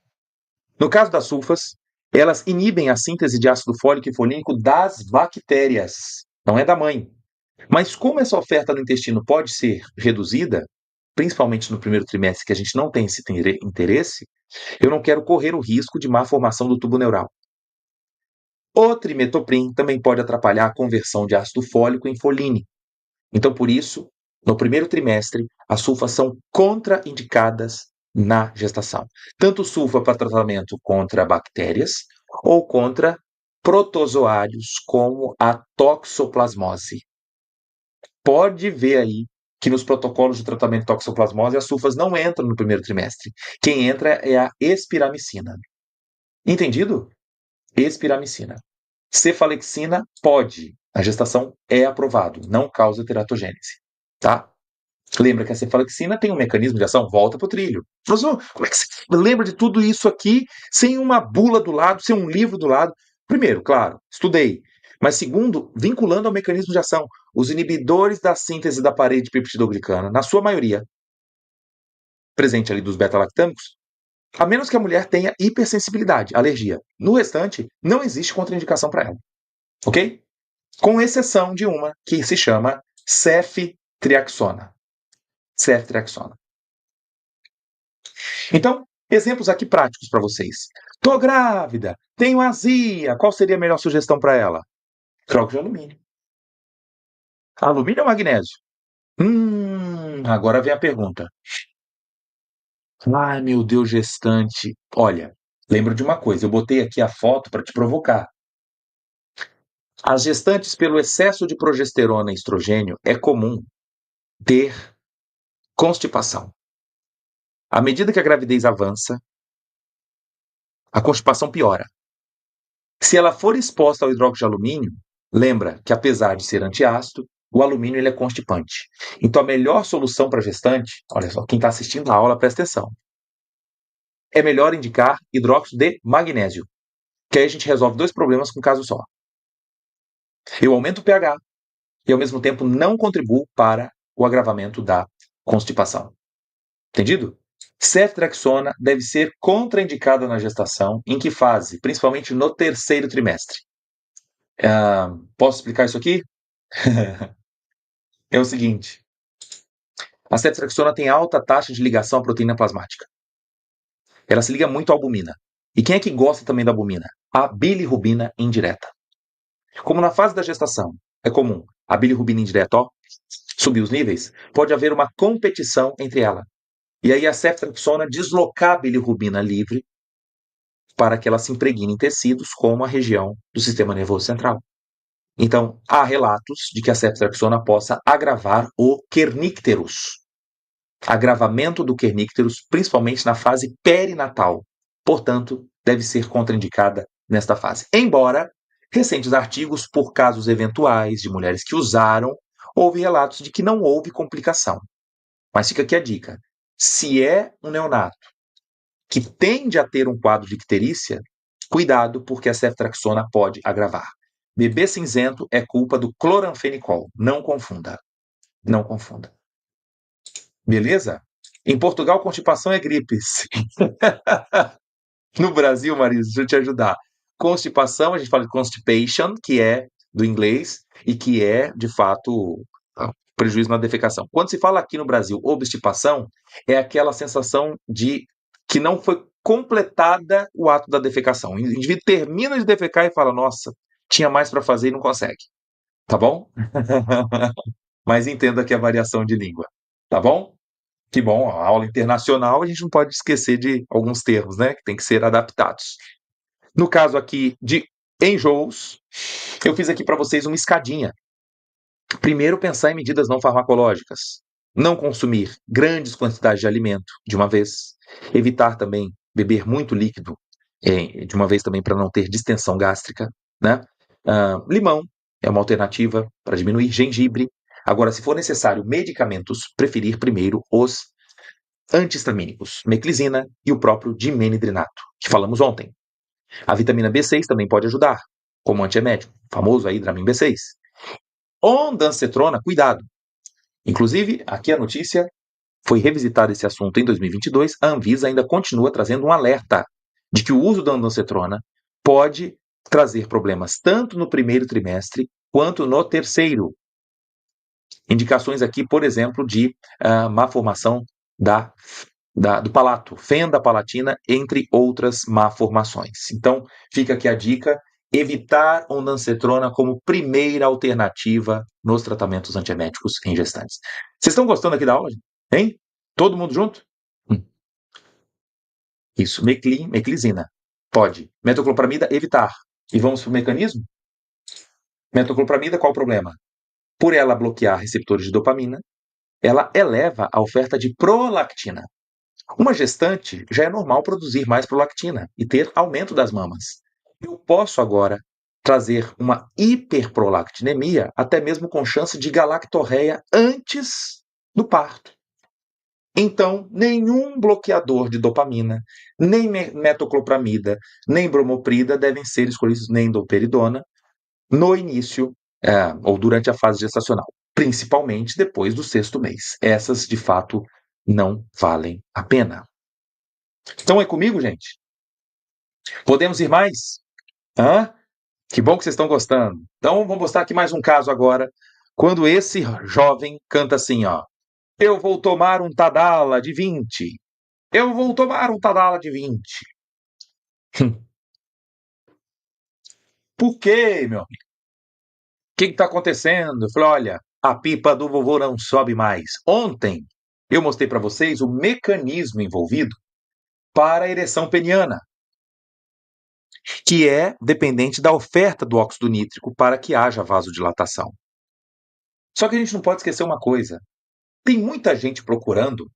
No caso das sulfas, elas inibem a síntese de ácido fólico e folínico das bactérias, não é da mãe. Mas como essa oferta no intestino pode ser reduzida, principalmente no primeiro trimestre, que a gente não tem esse interesse, eu não quero correr o risco de má formação do tubo neural. O trimetoprim também pode atrapalhar a conversão de ácido fólico em foline. Então, por isso, no primeiro trimestre, as sulfas são contraindicadas na gestação. Tanto sulfa para tratamento contra bactérias ou contra protozoários, como a toxoplasmose. Pode ver aí que nos protocolos de tratamento de toxoplasmose as sulfas não entram no primeiro trimestre. Quem entra é a espiramicina. Entendido? Espiramicina. Cefalexina pode. A gestação é aprovado, não causa teratogênese. Tá? Lembra que a cefalexina tem um mecanismo de ação, volta para o trilho. Professor, como é que você lembra de tudo isso aqui sem uma bula do lado, sem um livro do lado? Primeiro, claro, estudei. Mas segundo, vinculando ao mecanismo de ação. Os inibidores da síntese da parede peptidoglicana, na sua maioria, presente ali dos beta-lactâmicos, a menos que a mulher tenha hipersensibilidade, alergia. No restante, não existe contraindicação para ela. Ok? Com exceção de uma que se chama ceftriaxona. Ceftriaxona. Então, exemplos aqui práticos para vocês. Tô grávida, tenho azia, qual seria a melhor sugestão para ela? Troca de alumínio. Alumínio ou magnésio? Agora vem a pergunta. Ai, meu Deus, gestante. Olha, lembro de uma coisa, eu botei aqui a foto para te provocar. As gestantes, pelo excesso de progesterona e estrogênio, é comum ter constipação. À medida que a gravidez avança, a constipação piora. Se ela for exposta ao hidróxido de alumínio, lembra que apesar de ser antiácido, o alumínio ele é constipante. Então a melhor solução para a gestante, olha só, quem está assistindo a aula presta atenção, é melhor indicar hidróxido de magnésio, que aí a gente resolve dois problemas com um caso só. Eu aumento o pH e ao mesmo tempo não contribuo para o agravamento da constipação. Entendido? Ceftriaxona deve ser contraindicada na gestação. Em que fase? Principalmente no terceiro trimestre. Posso explicar isso aqui? É o seguinte: a ceftriaxona tem alta taxa de ligação à proteína plasmática. Ela se liga muito à albumina. E quem é que gosta também da albumina? A bilirrubina indireta. Como na fase da gestação é comum a bilirrubina indireta subir os níveis, pode haver uma competição entre ela. E aí a ceftriaxona deslocar a bilirrubina livre para que ela se impregne em tecidos como a região do sistema nervoso central. Então, há relatos de que a ceftriaxona possa agravar o kernicterus, agravamento do kernicterus, principalmente na fase perinatal. Portanto, deve ser contraindicada nesta fase. Embora recentes artigos, por casos eventuais de mulheres que usaram, houve relatos de que não houve complicação. Mas fica aqui a dica: se é um neonato que tende a ter um quadro de icterícia, cuidado, porque a ceftriaxona pode agravar. Bebê cinzento é culpa do cloranfenicol. Não confunda. Não confunda. Beleza? Em Portugal, constipação é gripes. No Brasil, Marisa, deixa eu te ajudar. Constipação, a gente fala de constipation, que é do inglês, e que é, de fato, prejuízo na defecação. Quando se fala aqui no Brasil obstipação, é aquela sensação de que não foi completada o ato da defecação. O indivíduo termina de defecar e fala: nossa, tinha mais para fazer e não consegue. Tá bom? Mas entenda que é variação de língua. Tá bom? Que bom, a aula internacional a gente não pode esquecer de alguns termos, né, que tem que ser adaptados. No caso aqui de enjoos, eu fiz aqui para vocês uma escadinha. Primeiro, pensar em medidas não farmacológicas. Não consumir grandes quantidades de alimento de uma vez. Evitar também beber muito líquido de uma vez também para não ter distensão gástrica. Né? Limão é uma alternativa para diminuir. Gengibre. Agora, se for necessário medicamentos, preferir primeiro os anti-histamínicos, meclizina e o próprio dimenhidrinato, que falamos ontem. A vitamina B6 também pode ajudar, como antiemético, famoso aí Dramin B6. Ondansetrona, cuidado. Inclusive, aqui a notícia, foi revisitado esse assunto em 2022, a Anvisa ainda continua trazendo um alerta de que o uso da ondansetrona pode trazer problemas tanto no primeiro trimestre quanto no terceiro. Indicações aqui, por exemplo, de má formação do palato, fenda palatina, entre outras malformações. Então, fica aqui a dica: evitar ondansetrona como primeira alternativa nos tratamentos antieméticos em gestantes. Vocês estão gostando aqui da aula? Hein? Todo mundo junto? Isso, meclizina. Pode. Metoclopramida, evitar. E vamos para o mecanismo? Metoclopramida, qual o problema? Por ela bloquear receptores de dopamina, ela eleva a oferta de prolactina. Uma gestante já é normal produzir mais prolactina e ter aumento das mamas. Eu posso agora trazer uma hiperprolactinemia, até mesmo com chance de galactorreia antes do parto. Então, nenhum bloqueador de dopamina, nem metoclopramida, nem bromoprida devem ser escolhidos, nem doperidona, no início ou durante a fase gestacional, principalmente depois do sexto mês. Essas, de fato, não valem a pena. Então é comigo, gente? Podemos ir mais? Hã? Que bom que vocês estão gostando. Então vamos mostrar aqui mais um caso agora, quando esse jovem canta assim, ó: eu vou tomar um Tadala de 20. Eu vou tomar um Tadala de 20. Por quê, meu amigo? O que está acontecendo? Eu falei: olha, A pipa do vovô não sobe mais. Ontem eu mostrei para vocês o mecanismo envolvido para a ereção peniana, que é dependente da oferta do óxido nítrico para que haja vasodilatação. Só que a gente não pode esquecer uma coisa: tem muita gente procurando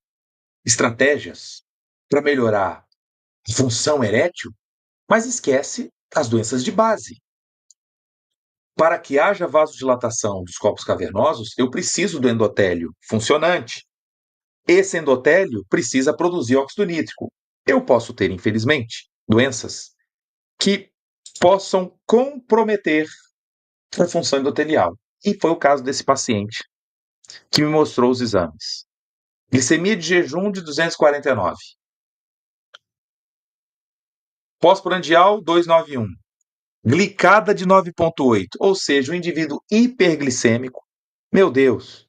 estratégias para melhorar a função erétil, mas esquece as doenças de base. Para que haja vasodilatação dos corpos cavernosos, eu preciso do endotélio funcionante. Esse endotélio precisa produzir óxido nítrico. Eu posso ter, infelizmente, doenças que possam comprometer a função endotelial. E foi o caso desse paciente que me mostrou os exames. Glicemia de jejum de 249. Pós-prandial 291. Glicada de 9,8. Ou seja, o indivíduo hiperglicêmico. Meu Deus.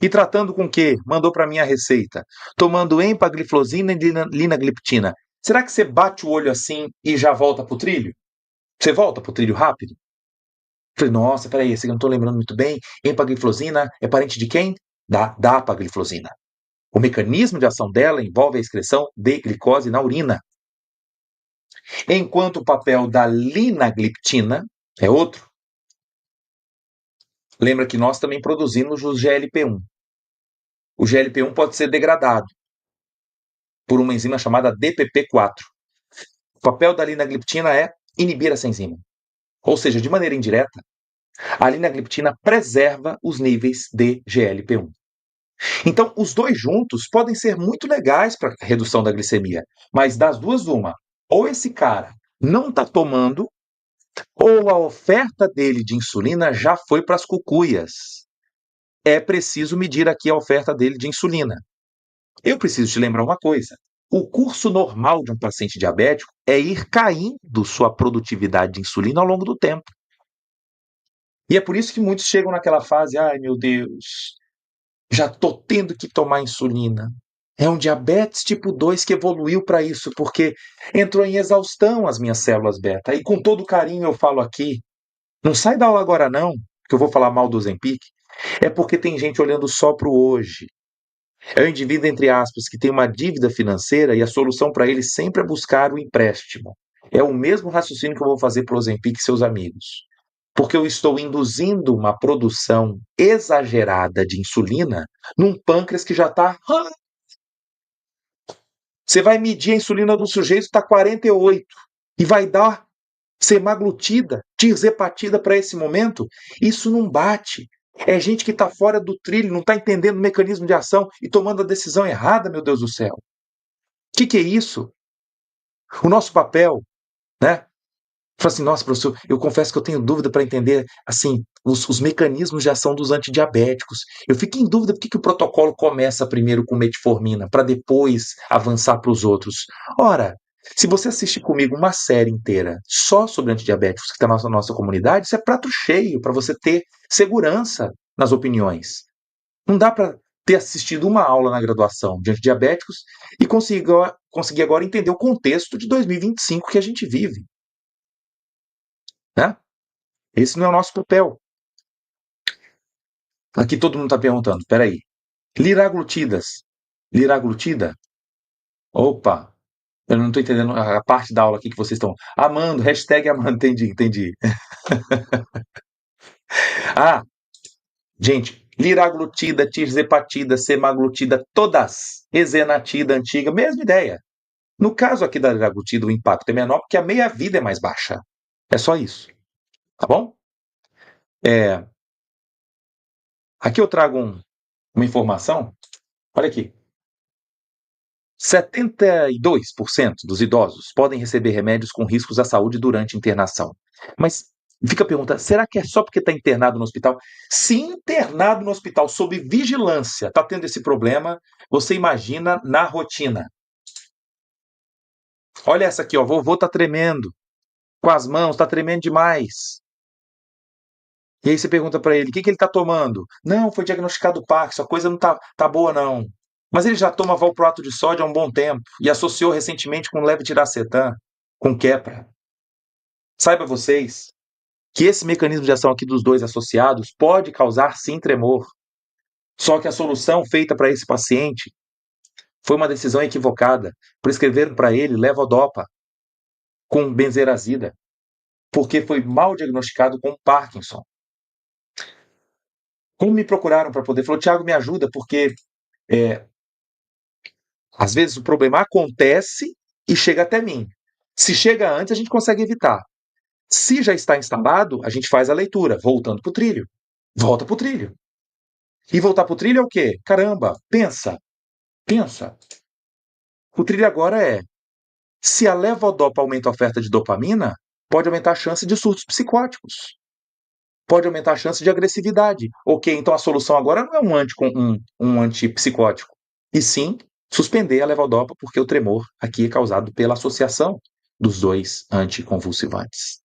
E tratando com o quê? Mandou para mim a receita. Tomando empagliflozina e linagliptina. Será que você bate o olho assim e já volta para o trilho? Você volta para o trilho rápido? Falei, nossa, peraí, esse aqui eu não estou lembrando muito bem. Empagliflozina é parente de quem? Da dapagliflozina. O mecanismo de ação dela envolve a excreção de glicose na urina. Enquanto o papel da linagliptina é outro. Lembra que nós também produzimos o GLP-1. O GLP-1 pode ser degradado por uma enzima chamada DPP-4. O papel da linagliptina é inibir essa enzima. Ou seja, de maneira indireta, a linagliptina preserva os níveis de GLP-1. Então, os dois juntos podem ser muito legais para a redução da glicemia, mas das duas, uma. Ou esse cara não está tomando, ou a oferta dele de insulina já foi para as cucuias. É preciso medir aqui a oferta dele de insulina. Eu preciso te lembrar uma coisa. O curso normal de um paciente diabético é ir caindo sua produtividade de insulina ao longo do tempo. E é por isso que muitos chegam naquela fase, ai meu Deus, já estou tendo que tomar insulina. É um diabetes tipo 2 que evoluiu para isso, porque entrou em exaustão as minhas células beta. E com todo carinho eu falo aqui, não sai da aula agora não, que eu vou falar mal do Ozempic. É porque tem gente olhando só para o hoje. É o indivíduo, entre aspas, que tem uma dívida financeira e a solução para ele sempre é buscar o empréstimo. É o mesmo raciocínio que eu vou fazer para o Ozempic e seus amigos. Porque eu estou induzindo uma produção exagerada de insulina num pâncreas que já está. Você vai medir a insulina do sujeito, está 48, e vai dar semaglutida, tirzepatida para esse momento? Isso não bate. É gente que está fora do trilho, não está entendendo o mecanismo de ação e tomando a decisão errada, meu Deus do céu. O que é isso? O nosso papel, né? Fala assim, nossa, professor, eu confesso que eu tenho dúvida para entender, assim, os mecanismos de ação dos antidiabéticos. Eu fico em dúvida por que o protocolo começa primeiro com metformina, para depois avançar para os outros. Ora, se você assistir comigo uma série inteira só sobre antidiabéticos que está na nossa comunidade, isso é prato cheio para você ter segurança nas opiniões. Não dá para ter assistido uma aula na graduação de antidiabéticos e conseguir agora entender o contexto de 2025 que a gente vive. Né? Esse não é o nosso papel. Aqui todo mundo está perguntando, peraí, liraglutidas, liraglutida? Opa, eu não estou entendendo a parte da aula aqui que vocês estão amando, hashtag amando, entendi. Ah, gente, liraglutida, tirzepatida, semaglutida, todas, ezenatida antiga, mesma ideia. No caso aqui da liraglutida, o impacto é menor porque a meia-vida é mais baixa. É só isso, tá bom? Aqui eu trago uma informação, olha aqui. 72% dos idosos podem receber remédios com riscos à saúde durante a internação. Mas fica a pergunta, será que é só porque está internado no hospital? Se internado no hospital sob vigilância está tendo esse problema, você imagina na rotina. Olha essa aqui, ó, vovô está tremendo com as mãos, está tremendo demais. E aí você pergunta para ele, o que ele está tomando? Não, foi diagnosticado Parkinson, a coisa não tá boa não. Mas ele já toma valproato de sódio há um bom tempo e associou recentemente com levetiracetam, com quepra. Saiba vocês que esse mecanismo de ação aqui dos dois associados pode causar sim tremor. Só que a solução feita para esse paciente foi uma decisão equivocada. Prescreveram para ele levodopa com benzerazida, porque foi mal diagnosticado com Parkinson. Como me procuraram para poder? Falou, Tiago, me ajuda, porque às vezes o problema acontece e chega até mim. Se chega antes, a gente consegue evitar. Se já está instalado, a gente faz a leitura, voltando para o trilho. Volta para o trilho. E voltar para o trilho é o quê? Caramba, pensa. O trilho agora é, se a levodopa aumenta a oferta de dopamina, pode aumentar a chance de surtos psicóticos. Pode aumentar a chance de agressividade. Ok, então a solução agora não é um antipsicótico, e sim suspender a levodopa, porque o tremor aqui é causado pela associação dos dois anticonvulsivantes.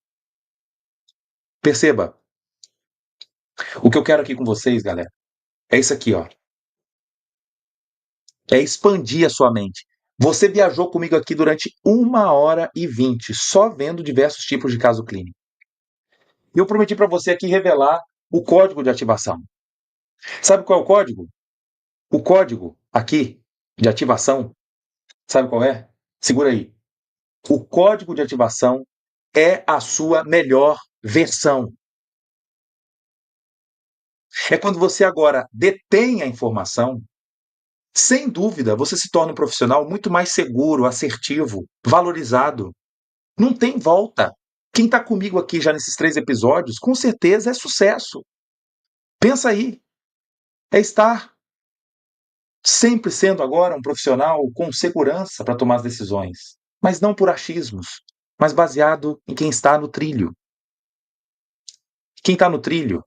Perceba, o que eu quero aqui com vocês, galera, é isso aqui, ó. É expandir a sua mente. Você viajou comigo aqui durante 1h20, só vendo diversos tipos de caso clínico. E eu prometi para você aqui revelar o código de ativação. Sabe qual é o código? O código aqui de ativação, sabe qual é? Segura aí. O código de ativação é a sua melhor versão. É quando você agora detém a informação, sem dúvida, você se torna um profissional muito mais seguro, assertivo, valorizado. Não tem volta. Quem está comigo aqui já nesses 3 episódios, com certeza é sucesso. Pensa aí. É estar sempre sendo agora um profissional com segurança para tomar as decisões, mas não por achismos, mas baseado em quem está no trilho. Quem está no trilho,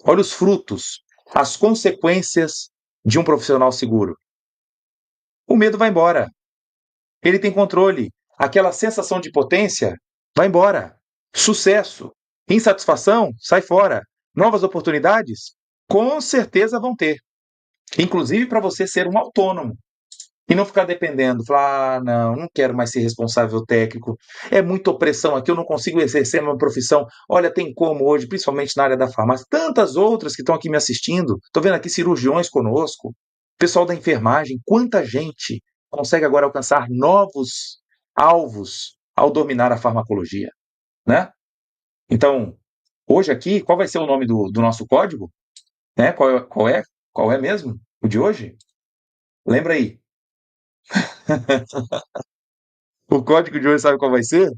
olha os frutos, as consequências de um profissional seguro. O medo vai embora. Ele tem controle. Aquela sensação de potência vai embora. Sucesso. Insatisfação sai fora. Novas oportunidades? Com certeza vão ter. Inclusive para você ser um autônomo. E não ficar dependendo, falar, não quero mais ser responsável técnico, é muita opressão aqui, eu não consigo exercer a minha profissão. Olha, tem como hoje, principalmente na área da farmácia, tantas outras que estão aqui me assistindo, estou vendo aqui cirurgiões conosco, pessoal da enfermagem, quanta gente consegue agora alcançar novos alvos ao dominar a farmacologia, né? Então, hoje aqui, qual vai ser o nome do nosso código? Né? Qual é mesmo? O de hoje? Lembra aí. O código de hoje sabe qual vai ser?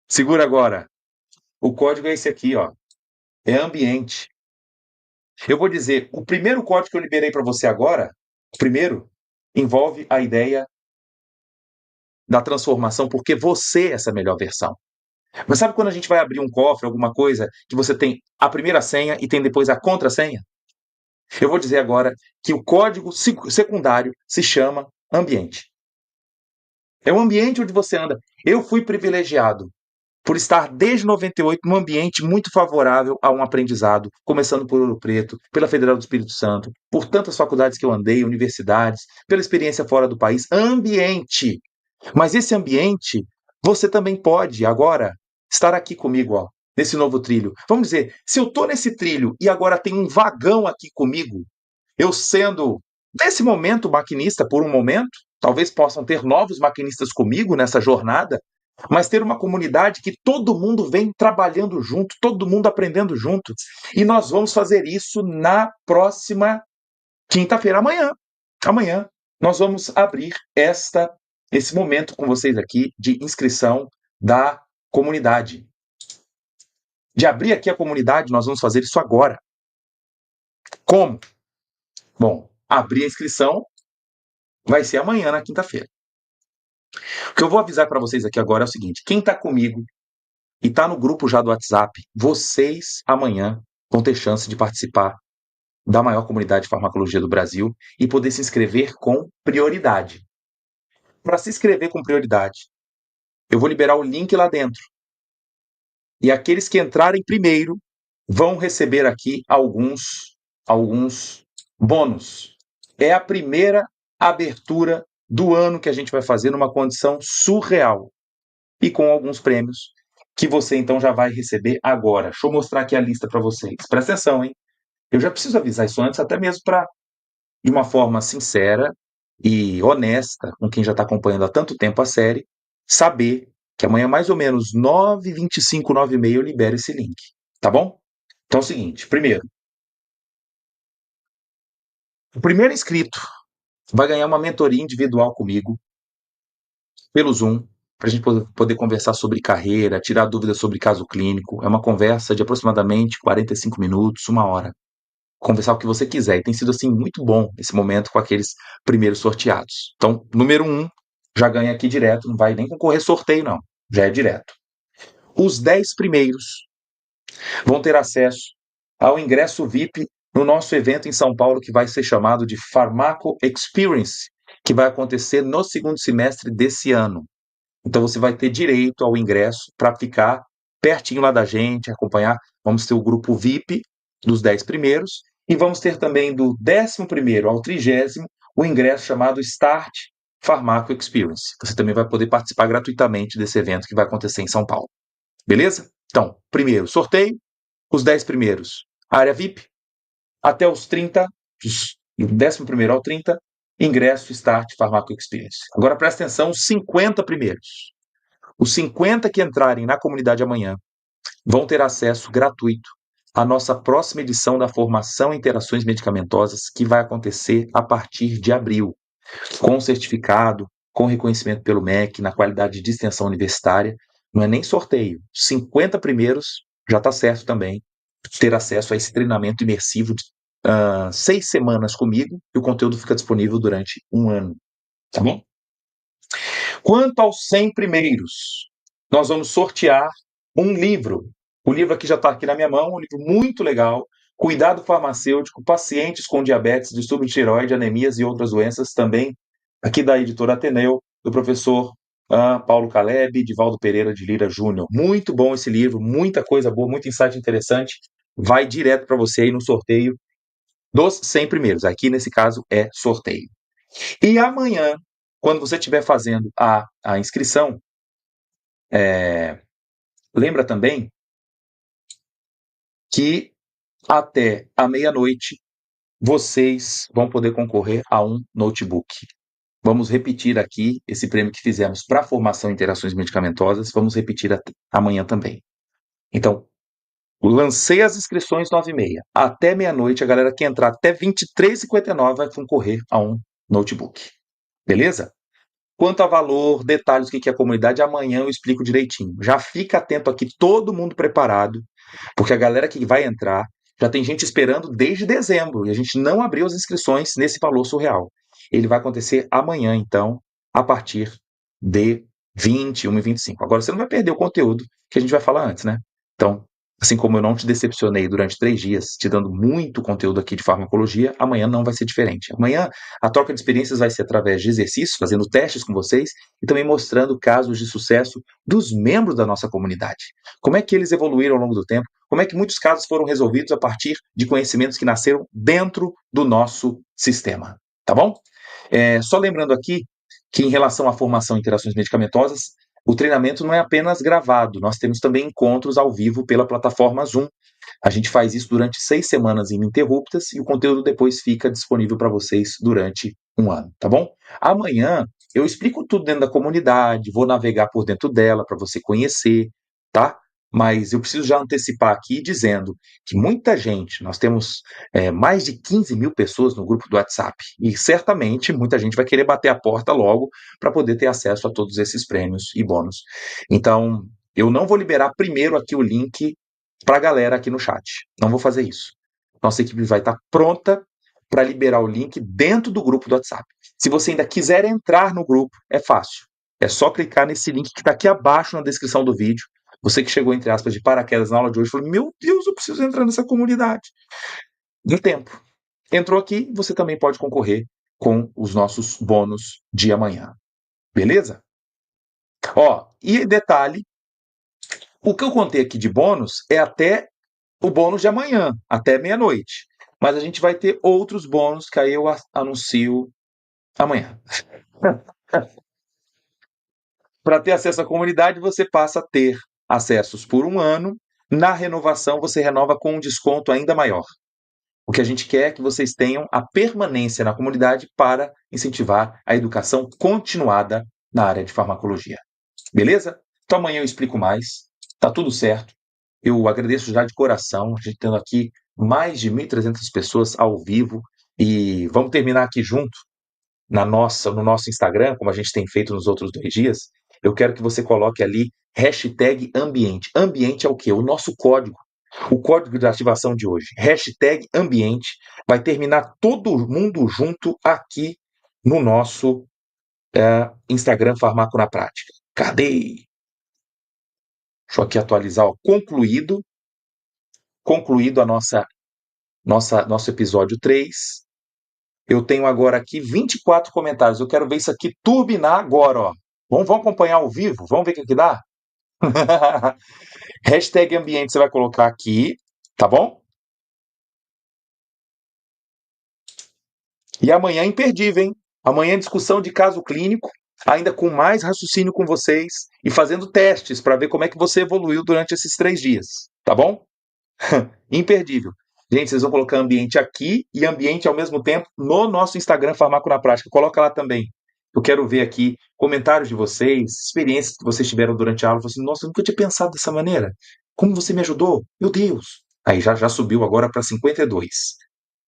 Segura agora. O código é esse aqui, ó. É ambiente. Eu vou dizer, o primeiro código que eu liberei para você agora, o primeiro, envolve a ideia da transformação, porque você é essa melhor versão. Mas sabe quando a gente vai abrir um cofre, alguma coisa, que você tem a primeira senha e tem depois a contrassenha? Eu vou dizer agora que o código secundário se chama ambiente. É o ambiente onde você anda. Eu fui privilegiado por estar desde 98 num ambiente muito favorável a um aprendizado, começando por Ouro Preto, pela Federal do Espírito Santo, por tantas faculdades que eu andei, universidades, pela experiência fora do país, ambiente. Mas esse ambiente, você também pode agora estar aqui comigo, ó, nesse novo trilho. Vamos dizer, se eu estou nesse trilho e agora tem um vagão aqui comigo, eu sendo, nesse momento, maquinista por um momento, talvez possam ter novos maquinistas comigo nessa jornada, mas ter uma comunidade que todo mundo vem trabalhando junto, todo mundo aprendendo junto. E nós vamos fazer isso na próxima quinta-feira, amanhã. Amanhã nós vamos abrir esse momento com vocês aqui de inscrição da comunidade. De abrir aqui a comunidade, nós vamos fazer isso agora. Como? Bom, abrir a inscrição vai ser amanhã, na quinta-feira. O que eu vou avisar para vocês aqui agora é o seguinte: quem está comigo e está no grupo já do WhatsApp, vocês amanhã vão ter chance de participar da maior comunidade de farmacologia do Brasil e poder se inscrever com prioridade. Para se inscrever com prioridade, eu vou liberar o link lá dentro. E aqueles que entrarem primeiro vão receber aqui alguns bônus. É a primeira abertura do ano que a gente vai fazer numa condição surreal e com alguns prêmios que você então já vai receber agora. Deixa eu mostrar aqui a lista para vocês. Presta atenção, hein? Eu já preciso avisar isso antes, até mesmo para, de uma forma sincera e honesta, com quem já está acompanhando há tanto tempo a série, saber que amanhã, mais ou menos 9h25, 9h30, eu libero esse link. Tá bom? Então é o seguinte: primeiro, o primeiro inscrito vai ganhar uma mentoria individual comigo, pelo Zoom, para a gente poder conversar sobre carreira, tirar dúvidas sobre caso clínico. É uma conversa de aproximadamente 45 minutos, 1 hora. Conversar o que você quiser. E tem sido, assim, muito bom esse momento com aqueles primeiros sorteados. Então, número 1, já ganha aqui direto, não vai nem concorrer sorteio, não. Já é direto. Os 10 primeiros vão ter acesso ao ingresso VIP no nosso evento em São Paulo, que vai ser chamado de Farmaco Experience, que vai acontecer no segundo semestre desse ano. Então você vai ter direito ao ingresso para ficar pertinho lá da gente, acompanhar. Vamos ter o grupo VIP dos 10 primeiros e vamos ter também do 11º ao 30º o ingresso chamado Start Farmaco Experience. Você também vai poder participar gratuitamente desse evento que vai acontecer em São Paulo. Beleza? Então, primeiro sorteio, os 10 primeiros, área VIP, até os 30, do 11º ao 30, ingresso Start Farmaco Experience. Agora presta atenção, os 50 primeiros. Os 50 que entrarem na comunidade amanhã vão ter acesso gratuito à nossa próxima edição da formação em interações medicamentosas, que vai acontecer a partir de abril, com certificado, com reconhecimento pelo MEC, na qualidade de extensão universitária. Não é nem sorteio. 50 primeiros, já está certo também, ter acesso a esse treinamento imersivo de 6 semanas comigo, e o conteúdo fica disponível durante 1 ano. Tá bom? Quanto aos 100 primeiros, nós vamos sortear um livro. O livro aqui já está aqui na minha mão, um livro muito legal. Cuidado farmacêutico, pacientes com diabetes, distúrbio de tireoide, anemias e outras doenças, também aqui da editora Ateneu, do professor Paulo Caleb, Divaldo Pereira de Lira Júnior. Muito bom esse livro, muita coisa boa, muito insight interessante. Vai direto para você aí no sorteio dos 100 primeiros. Aqui, nesse caso, é sorteio. E amanhã, quando você estiver fazendo a inscrição, lembra também que até a meia-noite vocês vão poder concorrer a um notebook. Vamos repetir aqui esse prêmio que fizemos para a formação em interações medicamentosas, vamos repetir amanhã também. Então, lancei as inscrições 9h30. Até meia-noite, a galera que entrar até 23h59 vai concorrer a um notebook. Beleza? Quanto a valor, detalhes, o que é a comunidade, amanhã eu explico direitinho. Já fica atento aqui, todo mundo preparado, porque a galera que vai entrar, já tem gente esperando desde dezembro, e a gente não abriu as inscrições nesse valor surreal. Ele vai acontecer amanhã, então, a partir de 21h25. Agora, você não vai perder o conteúdo que a gente vai falar antes, né? Então, assim como eu não te decepcionei durante 3 dias, te dando muito conteúdo aqui de farmacologia, amanhã não vai ser diferente. Amanhã, a troca de experiências vai ser através de exercícios, fazendo testes com vocês e também mostrando casos de sucesso dos membros da nossa comunidade. Como é que eles evoluíram ao longo do tempo, como é que muitos casos foram resolvidos a partir de conhecimentos que nasceram dentro do nosso sistema. Tá bom? Só lembrando aqui que, em relação à formação em interações medicamentosas, o treinamento não é apenas gravado, nós temos também encontros ao vivo pela plataforma Zoom. A gente faz isso durante 6 semanas ininterruptas e o conteúdo depois fica disponível para vocês durante 1 ano, tá bom? Amanhã eu explico tudo dentro da comunidade, vou navegar por dentro dela para você conhecer, tá? Mas eu preciso já antecipar aqui dizendo que muita gente, nós temos mais de 15 mil pessoas no grupo do WhatsApp, e certamente muita gente vai querer bater a porta logo para poder ter acesso a todos esses prêmios e bônus. Então, eu não vou liberar primeiro aqui o link para a galera aqui no chat. Não vou fazer isso. Nossa equipe vai estar pronta para liberar o link dentro do grupo do WhatsApp. Se você ainda quiser entrar no grupo, é fácil. É só clicar nesse link que está aqui abaixo na descrição do vídeo. Você que chegou, entre aspas, de paraquedas na aula de hoje, falou: meu Deus, eu preciso entrar nessa comunidade. Em tempo. Entrou aqui, você também pode concorrer com os nossos bônus de amanhã. Beleza? E detalhe, o que eu contei aqui de bônus é até o bônus de amanhã, até meia-noite. Mas a gente vai ter outros bônus que aí eu anuncio amanhã. Para ter acesso à comunidade, você passa a ter acessos por 1 ano. Na renovação, você renova com um desconto ainda maior. O que a gente quer é que vocês tenham a permanência na comunidade para incentivar a educação continuada na área de farmacologia. Beleza? Então amanhã eu explico mais. Tá tudo certo. Eu agradeço já de coração, a gente tendo aqui mais de 1.300 pessoas ao vivo e vamos terminar aqui junto no nosso Instagram, como a gente tem feito nos outros 2 dias. Eu quero que você coloque ali hashtag ambiente. Ambiente é o quê? O nosso código. O código de ativação de hoje, hashtag ambiente, vai terminar todo mundo junto aqui no nosso Instagram Farmaco na Prática. Cadê? Deixa eu aqui atualizar, ó. Concluído a nosso episódio 3. Eu tenho agora aqui 24 comentários. Eu quero ver isso aqui turbinar agora, ó. Vamos acompanhar ao vivo? Vamos ver o que dá? Hashtag ambiente você vai colocar aqui, tá bom? E amanhã é imperdível, hein? Amanhã é discussão de caso clínico, ainda com mais raciocínio com vocês e fazendo testes para ver como é que você evoluiu durante esses 3 dias, tá bom? Imperdível. Gente, vocês vão colocar ambiente aqui e ambiente ao mesmo tempo no nosso Instagram Farmaco na Prática. Coloca lá também. Eu quero ver aqui comentários de vocês, experiências que vocês tiveram durante a aula. Assim, nossa, eu nunca tinha pensado dessa maneira. Como você me ajudou? Meu Deus! Aí já subiu agora para 52.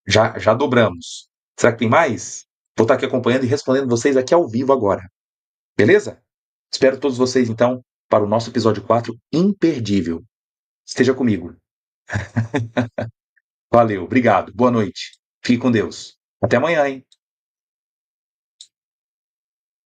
Já dobramos. Será que tem mais? Vou estar aqui acompanhando e respondendo vocês aqui ao vivo agora. Beleza? Espero todos vocês, então, para o nosso episódio 4 imperdível. Esteja comigo. Valeu, obrigado, boa noite. Fique com Deus. Até amanhã, hein?